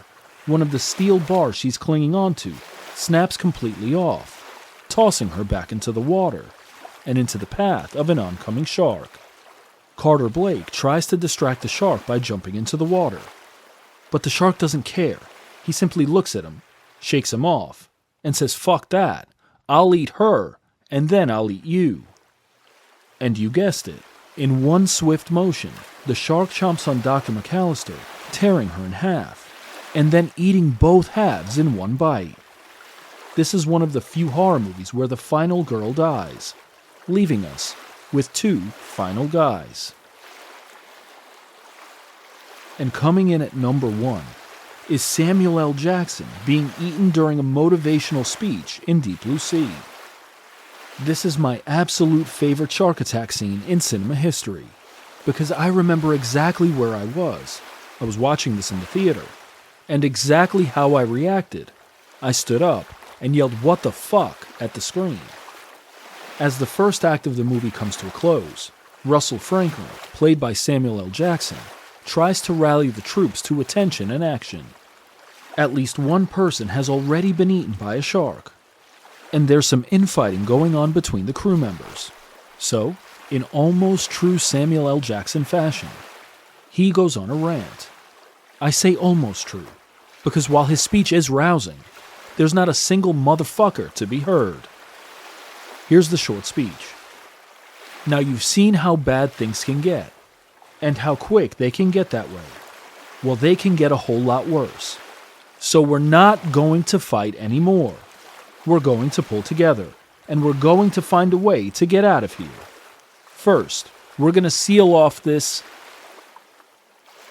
Speaker 15: one of the steel bars she's clinging onto snaps completely off, tossing her back into the water and into the path of an oncoming shark. Carter Blake tries to distract the shark by jumping into the water, but the shark doesn't care. He simply looks at him, shakes him off, and says, "Fuck that, I'll eat her, and then I'll eat you." And you guessed it. In one swift motion, the shark chomps on Dr. McAllister, tearing her in half, and then eating both halves in one bite. This is one of the few horror movies where the final girl dies, leaving us with 2 final guys. And coming in at number 1 is Samuel L. Jackson being eaten during a motivational speech in Deep Blue Sea. This is my absolute favorite shark attack scene in cinema history, because I remember exactly where I was. I was watching this in the theater, and exactly how I reacted. I stood up and yelled, "What the fuck?" at the screen. As the first act of the movie comes to a close, Russell Franklin, played by Samuel L. Jackson, tries to rally the troops to attention and action. At least one person has already been eaten by a shark, and there's some infighting going on between the crew members. So, in almost true Samuel L. Jackson fashion, he goes on a rant. I say almost true, because while his speech is rousing, there's not a single motherfucker to be heard. Here's the short speech. Now you've seen how bad things can get, and how quick they can get that way. Well, they can get a whole lot worse. So we're not going to fight anymore. We're going to pull together, and we're going to find a way to get out of here. First, we're going to seal off this.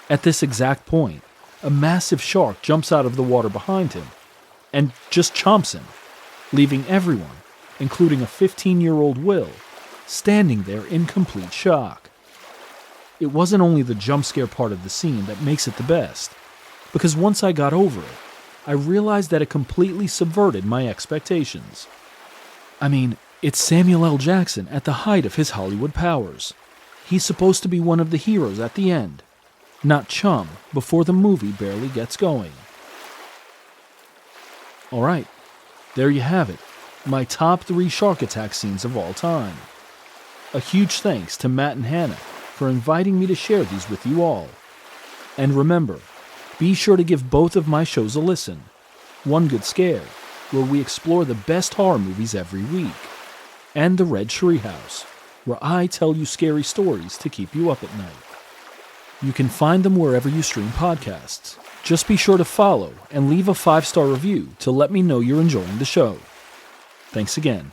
Speaker 15: At this exact point, a massive shark jumps out of the water behind him and just chomps him, leaving everyone, including a 15-year-old Will, standing there in complete shock. It wasn't only the jump scare part of the scene that makes it the best, because once I got over it, I realized that it completely subverted my expectations. I mean, it's Samuel L. Jackson at the height of his Hollywood powers. He's supposed to be one of the heroes at the end, not Chum before the movie barely gets going. Alright, there you have it, my top 3 shark attack scenes of all time. A huge thanks to Matt and Hanna for inviting me to share these with you all. And remember, be sure to give both of my shows a listen. One Good Scare, where we explore the best horror movies every week, and The Red Treehouse, where I tell you scary stories to keep you up at night. You can find them wherever you stream podcasts. Just be sure to follow and leave a 5-star review to let me know you're enjoying the show. Thanks again.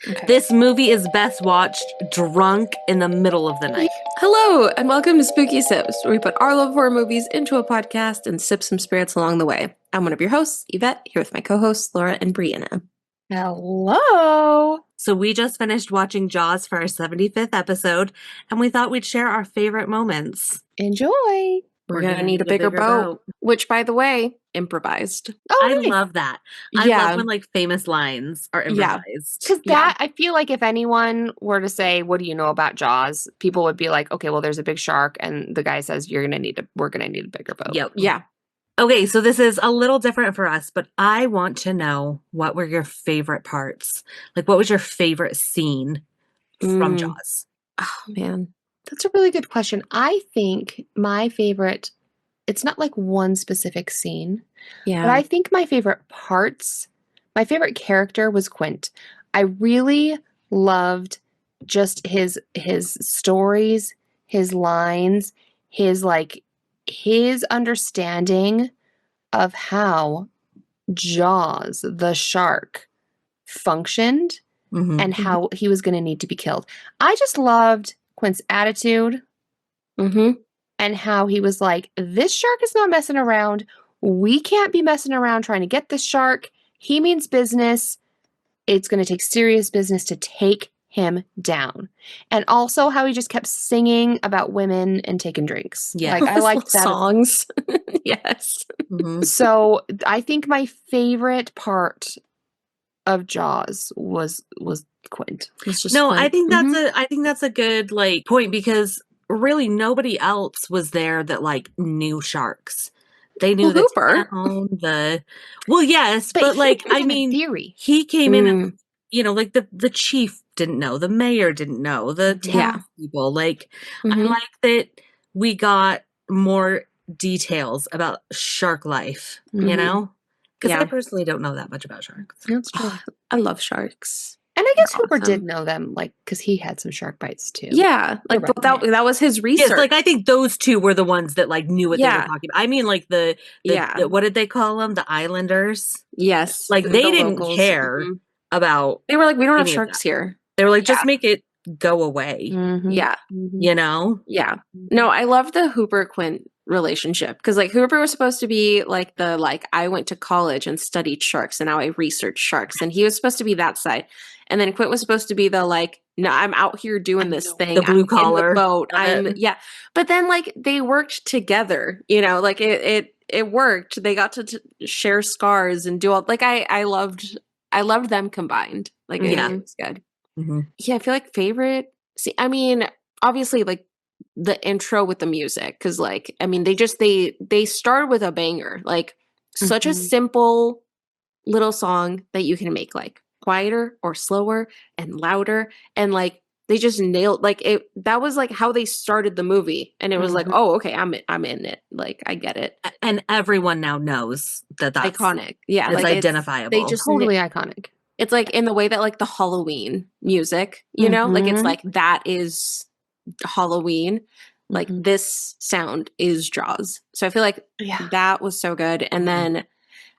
Speaker 16: Okay. This movie is best watched drunk in the middle of the night.
Speaker 17: Hello, and welcome to Spooky Sips, where we put our love of horror movies into a podcast and sip some spirits along the way. I'm one of your hosts, Yvette, here with my co-hosts, Laura and Brianna.
Speaker 16: Hello! So we just finished watching Jaws for our 75th episode, and we thought we'd share our favorite moments.
Speaker 17: Enjoy! We're gonna need a bigger boat. Which, by the way, improvised.
Speaker 16: Oh, I love that. I love when like famous lines are improvised.
Speaker 17: Because that, I feel like if anyone were to say, "What do you know about Jaws?" people would be like, "Okay, well, there's a big shark," and the guy says, we're gonna need a bigger boat."
Speaker 16: Yep.
Speaker 17: Yeah.
Speaker 16: Okay, so this is a little different for us, but I want to know, what were your favorite parts? Like, what was your favorite scene from Jaws?
Speaker 17: Oh man, that's a really good question. I think my favorite, it's not like one specific scene.
Speaker 16: Yeah.
Speaker 17: But I think my favorite character was Quint. I really loved just his stories, his lines, his understanding of how Jaws, the shark, functioned and how he was going to need to be killed. I just loved Quint's attitude and how he was like, this shark is not messing around. We can't be messing around trying to get this shark. He means business. It's going to take serious business to take him down. And also how he just kept singing about women and taking drinks.
Speaker 16: Yeah.
Speaker 17: Like, I liked that.
Speaker 16: Songs.
Speaker 17: Yes. So I think my favorite part of Jaws was Quint. It's just
Speaker 16: No,
Speaker 17: Quint.
Speaker 16: I think that's a good like point, because really nobody else was there that like knew sharks. They knew the town, well, yes, but like, I mean,
Speaker 17: theory.
Speaker 16: He came in, you know, like the chief didn't know, the mayor didn't know, the town people. Like, I like that we got more details about shark life, you know? Because I personally don't know that much about sharks.
Speaker 17: That's true.
Speaker 11: I love sharks.
Speaker 17: And I guess Hooper did know them, like, because he had some shark bites too.
Speaker 11: Yeah, like that was his research.
Speaker 16: Yes, like I think those two were the ones that like knew what they were talking about. I mean, like the what did they call them? The Islanders.
Speaker 17: Yes,
Speaker 16: like they didn't
Speaker 17: locals.
Speaker 16: care about.
Speaker 17: They were like, we don't have sharks here.
Speaker 16: They were like, just make it go away.
Speaker 17: Yeah,
Speaker 16: you know.
Speaker 17: Yeah. No, I love the Hooper Quint relationship, because like Hooper was supposed to be like I went to college and studied sharks and now I research sharks, and he was supposed to be that side. And then Quint was supposed to be the like, no, I'm out here doing this thing.
Speaker 16: The blue collar
Speaker 17: in the boat. But then like they worked together, you know, like it worked. They got to share scars and do all, like I loved them combined. Like it was good. Yeah, I feel like favorite. See, I mean, obviously like the intro with the music, because like, I mean, they started with a banger, like such a simple little song that you can make like quieter or slower and louder, and like they just nailed like it. That was like how they started the movie, and it was like, oh, okay, I'm in it, like I get it,
Speaker 16: and everyone now knows that's
Speaker 17: iconic. Yeah,
Speaker 16: it's
Speaker 17: like
Speaker 16: identifiable.
Speaker 17: They just totally iconic. It's like in the way that like the Halloween music, you know, like it's like that is Halloween. Like this sound is Jaws. So I feel like that was so good. And then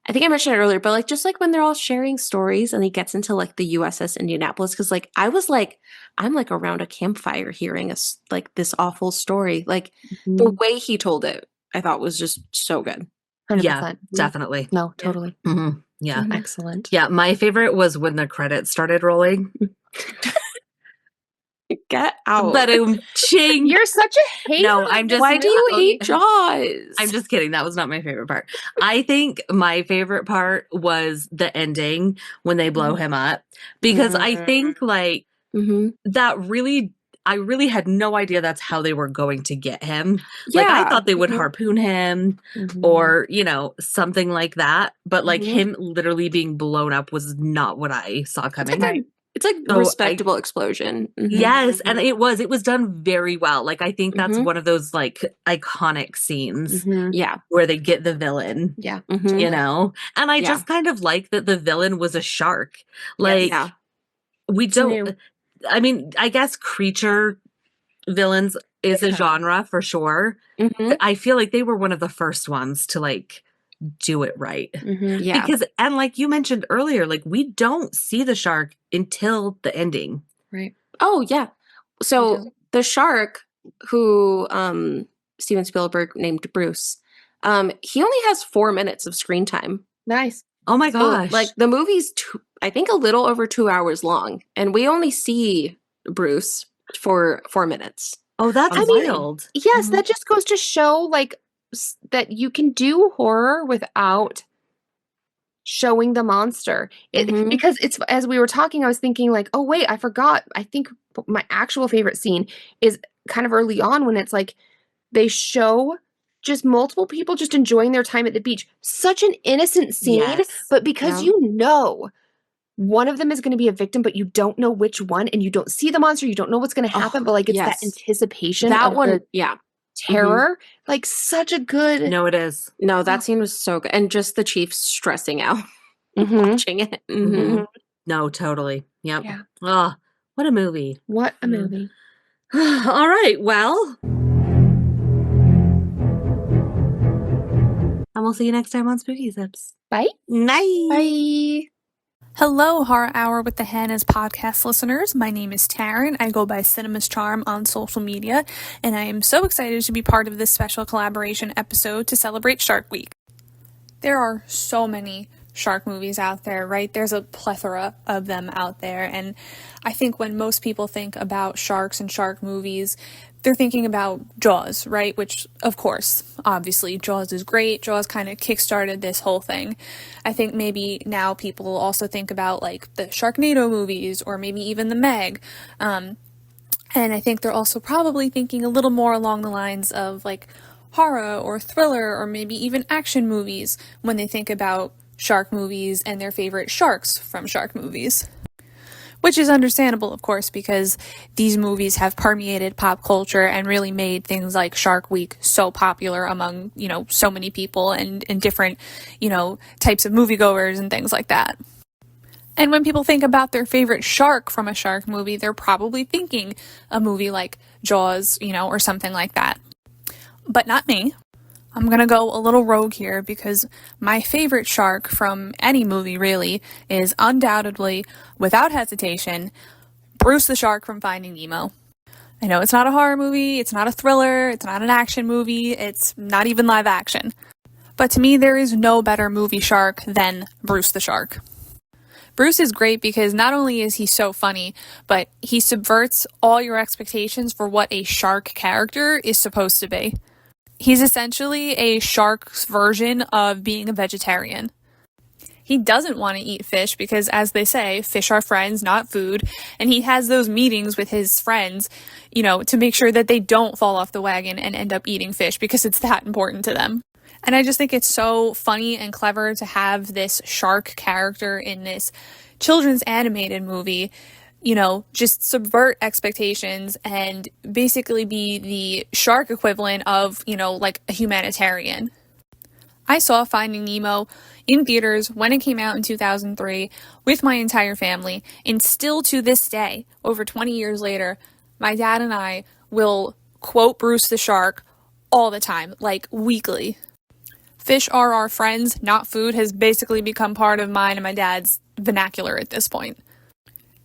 Speaker 17: I think I mentioned it earlier, but like just like when they're all sharing stories and he gets into like the USS Indianapolis, because like I was like, I'm like around a campfire hearing like this awful story. Like the way he told it, I thought was just so good.
Speaker 16: 100%. Yeah, definitely.
Speaker 6: No, totally.
Speaker 16: Yeah.
Speaker 6: Excellent.
Speaker 16: Yeah, my favorite was when the credits started rolling.
Speaker 17: Get out.
Speaker 16: But ching.
Speaker 6: You're such a hater.
Speaker 16: No, I'm just.
Speaker 17: Why do you hate Jaws?
Speaker 16: I'm just kidding. That was not my favorite part. I think my favorite part was the ending when they blow him up, because I think like that really, I really had no idea that's how they were going to get him. Like I thought they would harpoon him or, you know, something like that. But like him literally being blown up was not what I saw coming.
Speaker 17: It's like a respectable explosion.
Speaker 16: Yes, and it was done very well. Like I think that's one of those like iconic scenes.
Speaker 17: Yeah,
Speaker 16: where they get the villain.
Speaker 6: Yeah,
Speaker 16: you know, and I just kind of like that the villain was a shark. Like we don't. I mean, I guess creature villains is a genre for sure. I feel like they were one of the first ones to like do it right.
Speaker 17: Yeah.
Speaker 16: Because, and like you mentioned earlier, like we don't see the shark until the ending.
Speaker 6: Right.
Speaker 17: Oh, yeah. So the shark who Steven Spielberg named Bruce, he only has 4 minutes of screen time.
Speaker 6: Nice.
Speaker 16: Oh my gosh.
Speaker 17: So, like the movie's, I think, a little over 2 hours long. And we only see Bruce for 4 minutes.
Speaker 16: Oh, that's wild.
Speaker 6: Yes, that just goes to show like that you can do horror without showing the monster. Because it's, as we were talking, I was thinking like, oh wait, I forgot. I think my actual favorite scene is kind of early on when it's like they show just multiple people just enjoying their time at the beach. Such an innocent scene, but because you know one of them is going to be a victim, but you don't know which one, and you don't see the monster, you don't know what's going to happen, but like it's that anticipation
Speaker 17: that
Speaker 6: of
Speaker 17: one,
Speaker 6: the terror. Like such a good.
Speaker 16: No, it is.
Speaker 17: No, that scene was so good, and just the chief stressing out watching it.
Speaker 16: No, totally. Yep.
Speaker 6: Yeah.
Speaker 16: Oh, what a movie!
Speaker 6: What a movie!
Speaker 16: All right, well. And we'll see you next time on Spooky Zips.
Speaker 6: Bye.
Speaker 16: Night.
Speaker 6: Bye.
Speaker 18: Hello, Horror Hour with the Hanna's podcast listeners. My name is Taryn. I go by Cinema's Charm on social media, and I am so excited to be part of this special collaboration episode to celebrate Shark Week. There are so many shark movies out there, right? There's a plethora of them out there, and I think when most people think about sharks and shark movies, they're thinking about Jaws, right? Which, of course, obviously, Jaws is great. Jaws kind of kickstarted this whole thing. I think maybe now people also think about, like, the Sharknado movies, or maybe even the Meg. And I think they're also probably thinking a little more along the lines of, like, horror or thriller or maybe even action movies when they think about shark movies and their favorite sharks from shark movies. Which is understandable, of course, because these movies have permeated pop culture and really made things like Shark Week so popular among, you know, so many people and different, you know, types of moviegoers and things like that. And when people think about their favorite shark from a shark movie, they're probably thinking a movie like Jaws, you know, or something like that. But not me. I'm gonna go a little rogue here because my favorite shark from any movie really is undoubtedly, without hesitation, Bruce the Shark from Finding Nemo. I know it's not a horror movie, it's not a thriller, it's not an action movie, it's not even live action. But to me, there is no better movie shark than Bruce the Shark. Bruce is great because not only is he so funny, but he subverts all your expectations for what a shark character is supposed to be. He's essentially a shark's version of being a vegetarian. He doesn't want to eat fish because, as they say, fish are friends, not food. And he has those meetings with his friends, you know, to make sure that they don't fall off the wagon and end up eating fish because it's that important to them. And I just think it's so funny and clever to have this shark character in this children's animated movie, you know, just subvert expectations and basically be the shark equivalent of, you know, like a humanitarian. I saw Finding Nemo in theaters when it came out in 2003 with my entire family, and still to this day, over 20 years later, my dad and I will quote Bruce the Shark all the time, like weekly. Fish are our friends, not food, has basically become part of mine and my dad's vernacular at this point.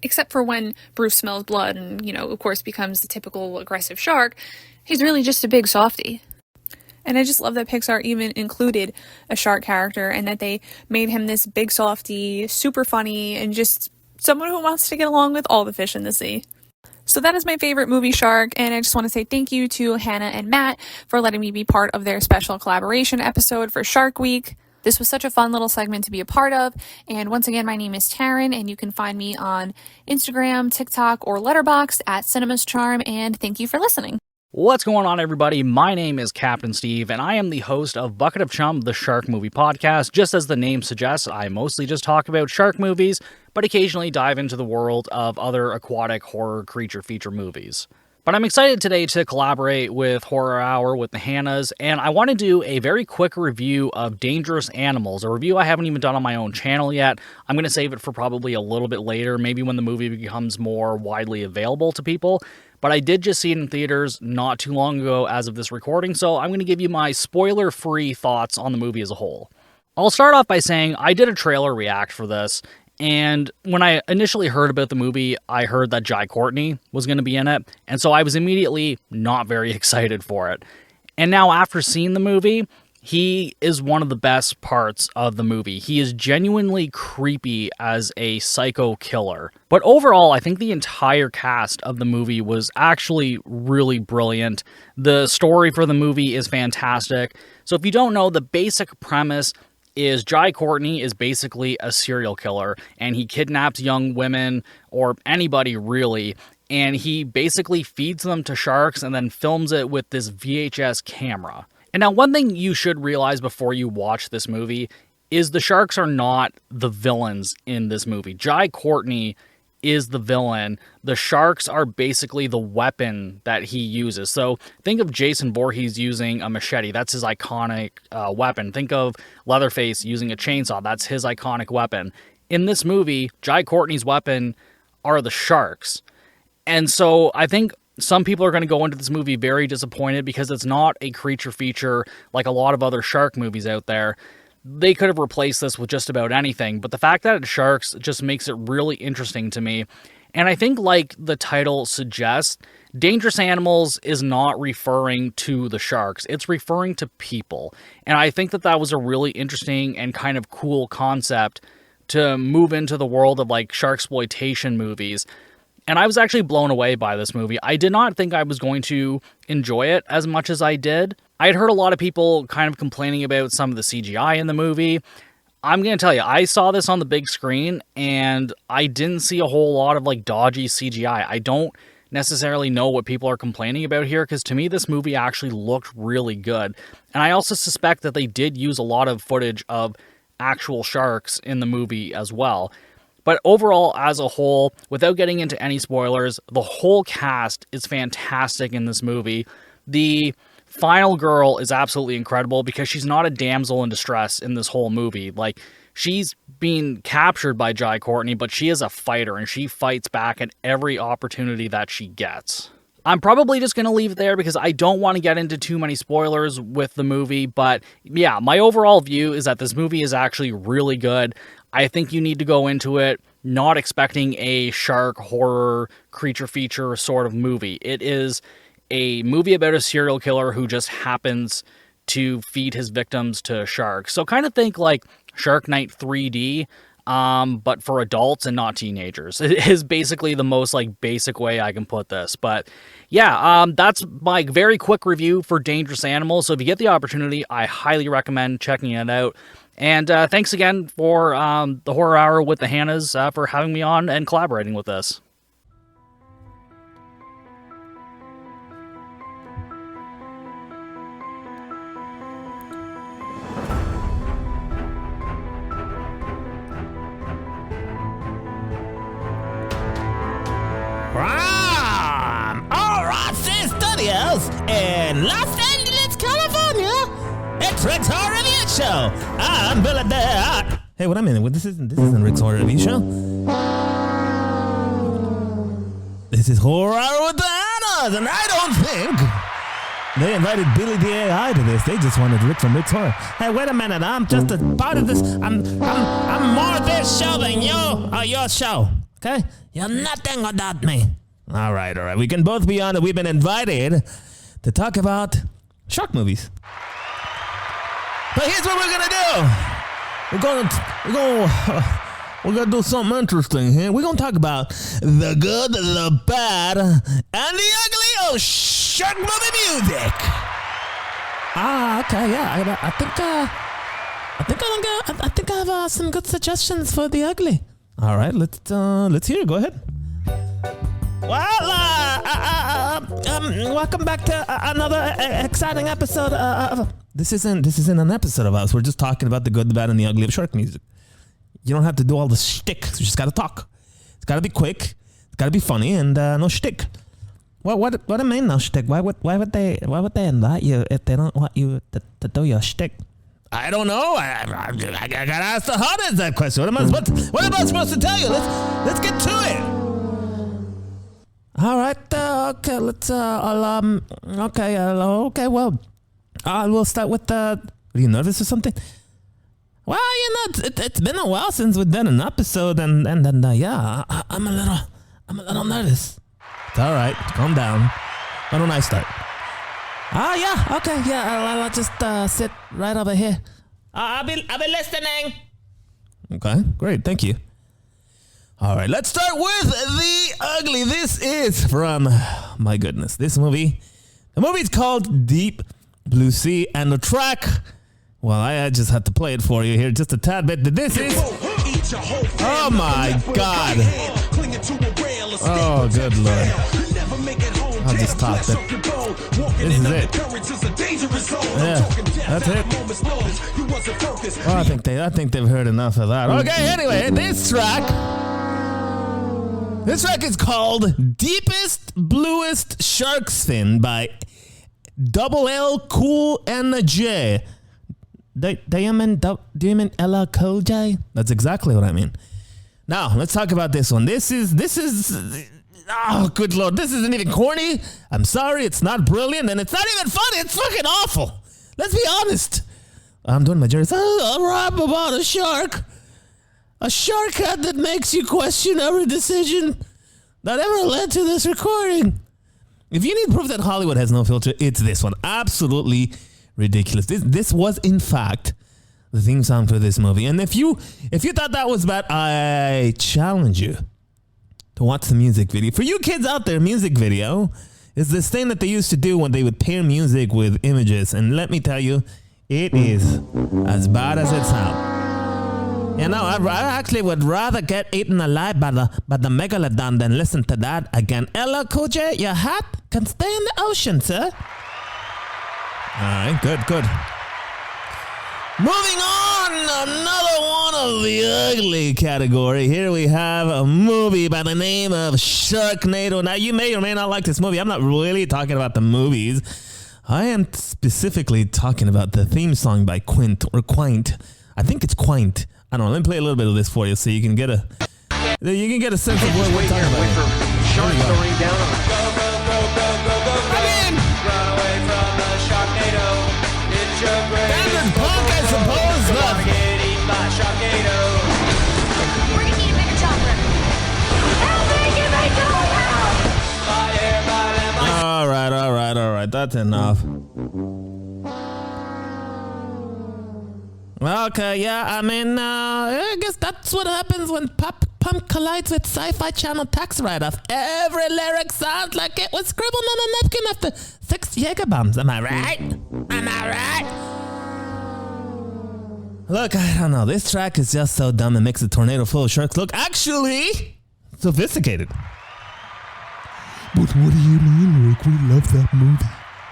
Speaker 18: Except for when Bruce smells blood and, of course becomes the typical aggressive shark, he's really just a big softie. And I just love that Pixar even included a shark character and that they made him this big softie, super funny, and just someone who wants to get along with all the fish in the sea. So that is my favorite movie, Shark, and I just want to say thank you to Hanna and Matt for letting me be part of their special collaboration episode for Shark Week. This was such a fun little segment to be a part of, and once again, my name is Taryn, and you can find me on Instagram, TikTok, or Letterboxd at Cinema's Charm, and thank you for listening.
Speaker 19: What's going on, everybody? My name is Captain Steve, and I am the host of Bucket of Chum, the Shark Movie Podcast. Just as the name suggests, I mostly just talk about shark movies, but occasionally dive into the world of other aquatic horror creature feature movies. But I'm excited today to collaborate with Horror Hour with the Hannas, and I want to do a very quick review of Dangerous Animals, a review I haven't even done on my own channel yet. I'm going to save it for probably a little bit later, maybe when the movie becomes more widely available to people. But I did just see it in theaters not too long ago as of this recording, so I'm going to give you my spoiler-free thoughts on the movie as a whole. I'll start off by saying I did a trailer react for this, and when I initially heard about the movie, I heard that Jai Courtney was going to be in it, and so I was immediately not very excited for it. And now after seeing the movie, he is one of the best parts of the movie. He is genuinely creepy as a psycho killer. But overall, I think the entire cast of the movie was actually really brilliant. The story for the movie is fantastic. So if you don't know, the basic premise is Jai Courtney is basically a serial killer, and he kidnaps young women, or anybody really, and he basically feeds them to sharks and then films it with this VHS camera. And now one thing you should realize before you watch this movie is the sharks are not the villains in this movie. Jai Courtney is the villain. The sharks are basically the weapon that he uses. So think of Jason Voorhees using a machete. That's his iconic weapon. Think of Leatherface using a chainsaw. That's his iconic weapon. In this movie, Jai Courtney's weapon are the sharks. And so I think some people are going to go into this movie very disappointed because it's not a creature feature like a lot of other shark movies out there. They could have replaced this with just about anything, but the fact that it's sharks just makes it really interesting to me. And I think, like the title suggests, Dangerous Animals is not referring to the sharks. It's referring to people. And I think that that was a really interesting and kind of cool concept to move into the world of like sharksploitation movies. And I was actually blown away by this movie. I did not think I was going to enjoy it as much as I did. I had heard a lot of people kind of complaining about some of the CGI in the movie. I'm going to tell you, I saw this on the big screen, and I didn't see a whole lot of like dodgy CGI. I don't necessarily know what people are complaining about here, because to me this movie actually looked really good. And I also suspect that they did use a lot of footage of actual sharks in the movie as well. But overall, as a whole, without getting into any spoilers, the whole cast is fantastic in this movie. The final girl is absolutely incredible because she's not a damsel in distress in this whole movie. Like, she's being captured by Jai Courtney, but she is a fighter, and she fights back at every opportunity that she gets. I'm probably just going to leave it there because I don't want to get into too many spoilers with the movie, but yeah, my overall view is that this movie is actually really good. I think you need to go into it not expecting a shark horror creature feature sort of movie. It is a movie about a serial killer who just happens to feed his victims to sharks. So kind of think like Shark Night 3D, but for adults and not teenagers. It is basically the most like basic way I can put this. But yeah, that's my very quick review for Dangerous Animals. So if you get the opportunity, I highly recommend checking it out. And thanks again for the Horror Hour with the Hannas for having me on and collaborating with this.
Speaker 20: From RRC Studios in Los Angeles, California, It's Rick's Horror Review Show. I'm Bill there. Hey, wait a minute. This isn't Rick's Horror Review Show. This is Horror Hour with the Hannas, and I don't think they invited Billy the AI to this. They just wanted Rick from Rick's Horror. Hey, wait a minute. I'm just a part of this. I'm more this show than your show. Okay? You're nothing without me. All right. We can both be on it. We've been invited to talk about shark movies. But here's what we're gonna do. We're gonna do something interesting here. We're gonna talk about the good, the bad, and the ugly of shark movie music. Okay, yeah. I think I have some good suggestions for the ugly. All right, let's hear it. Go ahead. Well, welcome back to another exciting episode of. This isn't an episode of us. We're just talking about the good, the bad, and the ugly of shark music. You don't have to do all the shtick. You just gotta talk. It's gotta be quick. It's gotta be funny, and no shtick. What do you mean no shtick? Why would they invite you if they don't want you to do your shtick? I don't know. I gotta ask the Hannas that question. What am I supposed to tell you? Let's get to it. All right. Okay. Let's. Okay. Well, we'll start with. Are you nervous or something? Well, it's been a while since we've done an episode, and yeah, I'm a little nervous. It's all right. Calm down. Why don't I start? Yeah. Okay. Yeah. I'll just sit right over here. I'll be listening. Okay. Great. Thank you. All right. Let's start with the ugly. This is from. My goodness. This movie. The movie's called Deep Blue Sea, and the track. Well, I just had to play it for you here just a tad bit. This is... Oh, my God. Oh, good Lord. I'll just talk that. This is it. Yeah, that's it. Oh, I think they've heard enough of that. Okay, anyway, this track is called Deepest, Bluest Shark Fin by Double L Cool and J. Do you mean Ella Cool J? That's exactly what I mean. Now, let's talk about this one. This is oh, good Lord. This isn't even corny. I'm sorry. It's not brilliant, and it's not even funny. It's fucking awful. Let's be honest. I'm doing my Jerry. A rap about a shark. A shark head that makes you question every decision that ever led to this recording. If you need proof that Hollywood has no filter, it's this one. Absolutely ridiculous. This was, in fact, the theme song for this movie. And if you thought that was bad, I challenge you to watch the music video. For you kids out there, music video is this thing that they used to do when they would pair music with images. And let me tell you, it is as bad as it sounds. You know, I actually would rather get eaten alive by the megalodon than listen to that again. Ella Cool J, your hat can stay in the ocean, sir. All right, good. Moving on, another one of the ugly category. Here we have a movie by the name of Sharknado. Now, you may or may not like this movie. I'm not really talking about the movies. I am specifically talking about the theme song by Quint. I think it's Quint. I don't know. Let me play a little bit of this for you so you can get a sense of what we're talking about. Sharks to rain down on us. Run away from the Sharknado. It's your great standard punk, I suppose. But get eaten by Sharknado. Bring me a bigger chocolate. Help me, give me chocolate. All right. That's enough. Okay, yeah, I mean, I guess that's what happens when pop punk collides with Sci-Fi Channel tax write-off. Every lyric sounds like it was scribbled on a napkin after 6 Jaeger bombs. Am I right? Look, I don't know. This track is just so dumb it makes a tornado full of sharks look actually sophisticated. But what do you mean, Rick? We love that movie.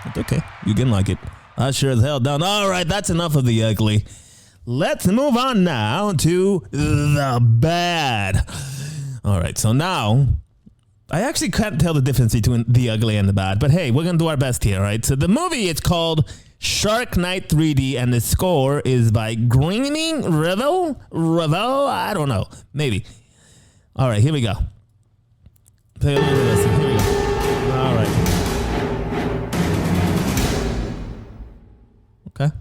Speaker 20: It's okay. You can like it. I sure as hell don't. All right, that's enough of the ugly. Let's move on now to the bad. All right, so now I actually can't tell the difference between the ugly and the bad, but hey, we're going to do our best here, all right? So the movie is called Shark Night 3D, and the score is by Greening Revel? I don't know. Maybe. All right, here we go. Play a little bit of this. Here we go. All right. Okay.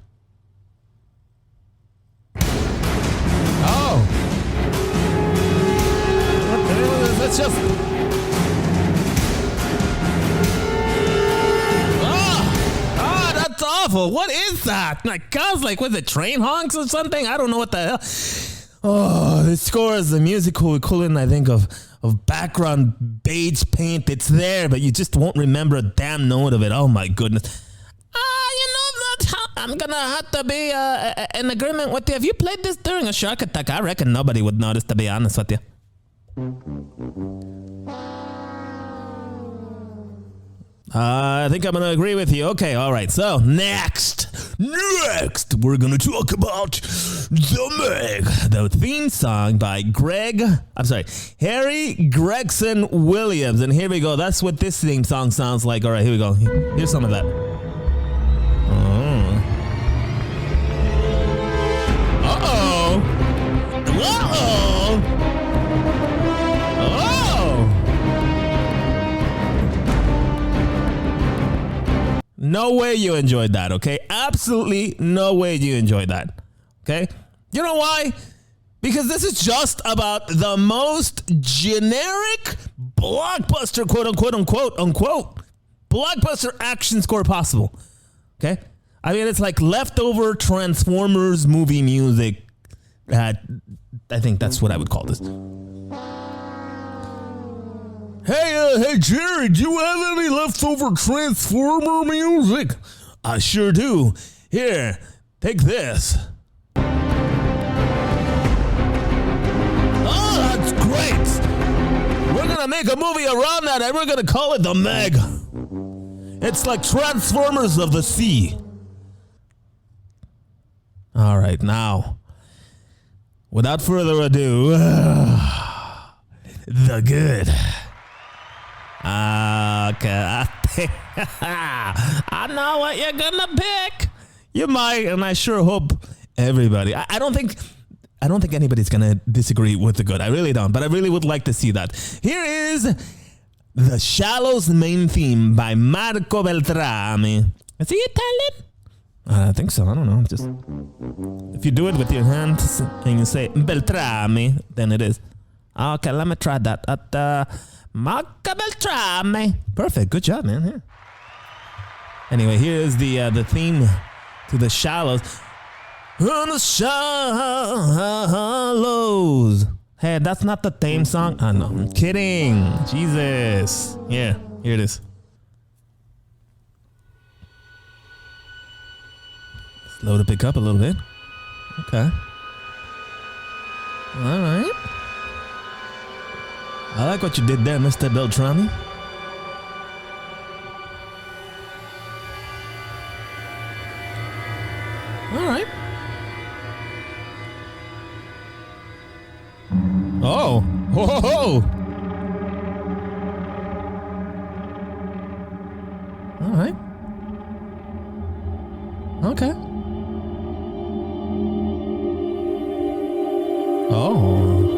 Speaker 20: Oh. What the hell is this? That's just... That's awful. What is that? Like, guys, like, was it train honks or something? I don't know what the hell. Oh, this score is the musical equivalent, I think, of background beige paint. It's there, but you just won't remember a damn note of it. Oh, my goodness. I'm gonna have to be in agreement with you. If you played this during a shark attack, I reckon nobody would notice, to be honest with you. I think I'm gonna agree with you. Okay, all right. So next, we're gonna talk about The Meg, the theme song by Harry Gregson Williams. And here we go. That's what this theme song sounds like. All right, here we go. Here's some of that. No way you enjoyed that, okay? Absolutely no way you enjoyed that, okay? You know why? Because this is just about the most generic blockbuster, quote unquote, blockbuster action score possible, okay? I mean, it's like leftover Transformers movie music. I think that's what I would call this. Hey, Jerry, do you have any leftover Transformer music? I sure do. Here, take this. Oh, that's great. We're gonna make a movie around that, and we're gonna call it The Meg. It's like Transformers of the Sea. All right, now, without further ado, the good. Okay, I know what you're gonna pick. You might, and I sure hope everybody. I don't think anybody's gonna disagree with the good. I really don't, but I really would like to see that. Here is The Shallows main theme by Marco Beltrami. Is he Italian? I think so. I don't know. Just if you do it with your hands and you say Beltrami, then it is. Okay, let me try that. Marco Beltrami. Perfect. Good job, man. Yeah. Anyway, here is the theme to The Shallows. On the shallows. Hey, that's not the theme song. Oh, no, I'm kidding. Jesus. Yeah, here it is. Slow to pick up a little bit. Okay. All right. I like what you did there, Mr. Beltrami. All right. Oh. Whoa. All right. Okay. Oh.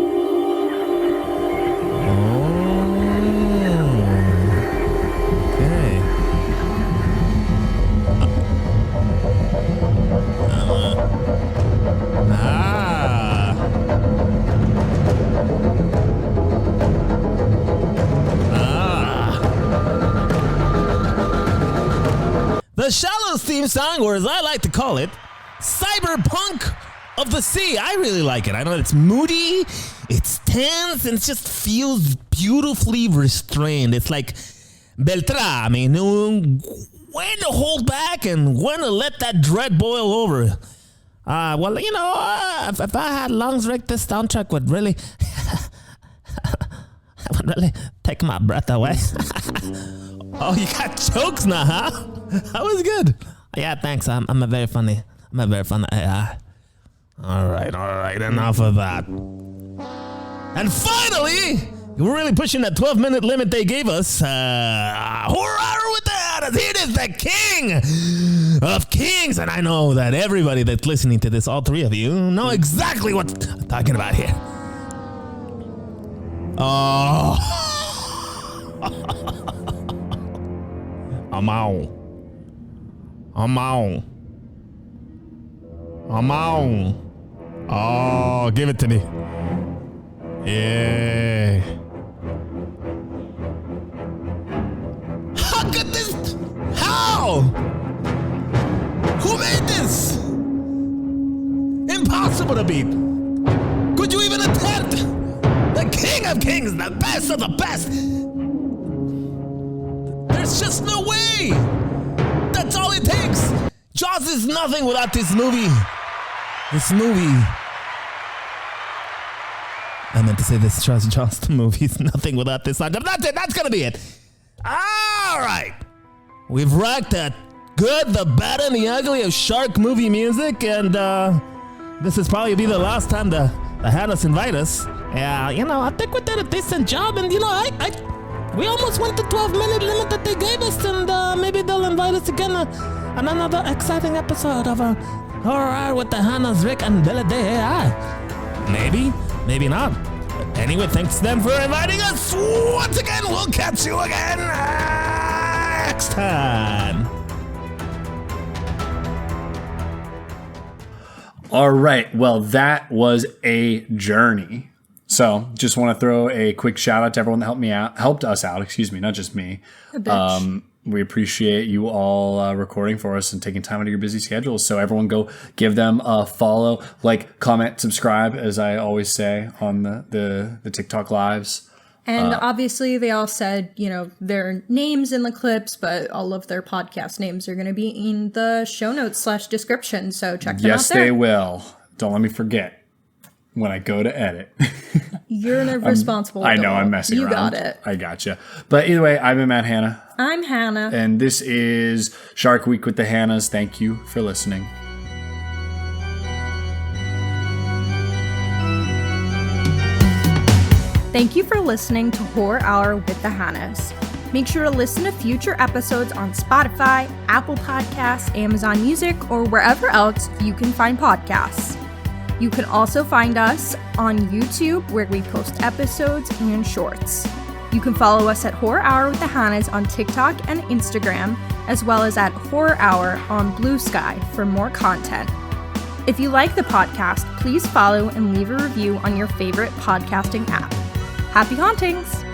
Speaker 20: The Shallows theme song, or as I like to call it, Cyberpunk of the Sea. I really like it. I know it's moody, it's tense, and it just feels beautifully restrained. It's like Beltrami, knowing when to hold back and when to let that dread boil over. Well, you know, if I had lungs, Rick, this soundtrack would really, take my breath away. Oh, you got jokes now, huh? That was good. Yeah, thanks. I'm a very funny AI. All right. Enough of that. And finally, we're really pushing that 12-minute limit they gave us. Horror Hour with the Hannas. Here it is, the king of kings. And I know that everybody that's listening to this, all three of you, know exactly what I'm talking about here. Oh. I'm out. Oh, give it to me. Yeah. How could this? How? Who made this? Impossible to beat. Could you even attempt? The king of kings, the best of the best. There's just no way. That's all it takes. Jaws is nothing without this movie. I meant to say this Jaws the movie is nothing without this song. That's it. That's gonna be it. All right. We've rocked that good, the bad, and the ugly of shark movie music, and this is probably be the last time the Hannas invite us. Yeah, I think we did a decent job, and we almost went the 12-minute limit that they gave us, and maybe they'll invite us again on another exciting episode of Horror Hour with the Hannas, Rick, and Billy Day. Maybe not. Anyway, thanks to them for inviting us once again. We'll catch you again next time.
Speaker 1: All right. Well, that was a journey. So just want to throw a quick shout out to everyone that helped us out, not just me. We appreciate you all recording for us and taking time out of your busy schedules. So everyone go give them a follow, like, comment, subscribe, as I always say on the TikTok lives.
Speaker 2: And obviously they all said, their names in the clips, but all of their podcast names are going to be in the show notes / description. So check them out there.
Speaker 1: Yes, they will. Don't let me forget when I go to edit.
Speaker 2: You're an irresponsible
Speaker 1: I know, I'm messing around.
Speaker 2: You got it.
Speaker 1: I gotcha. But either way, I've been Matt Hanna.
Speaker 2: I'm Hanna.
Speaker 1: And this is Shark Week with the Hannas. Thank you for listening.
Speaker 2: Thank you for listening to Horror Hour with the Hannas. Make sure to listen to future episodes on Spotify, Apple Podcasts, Amazon Music, or wherever else you can find podcasts. You can also find us on YouTube, where we post episodes and shorts. You can follow us at Horror Hour with the Hannas on TikTok and Instagram, as well as at Horror Hour on Blue Sky for more content. If you like the podcast, please follow and leave a review on your favorite podcasting app. Happy hauntings!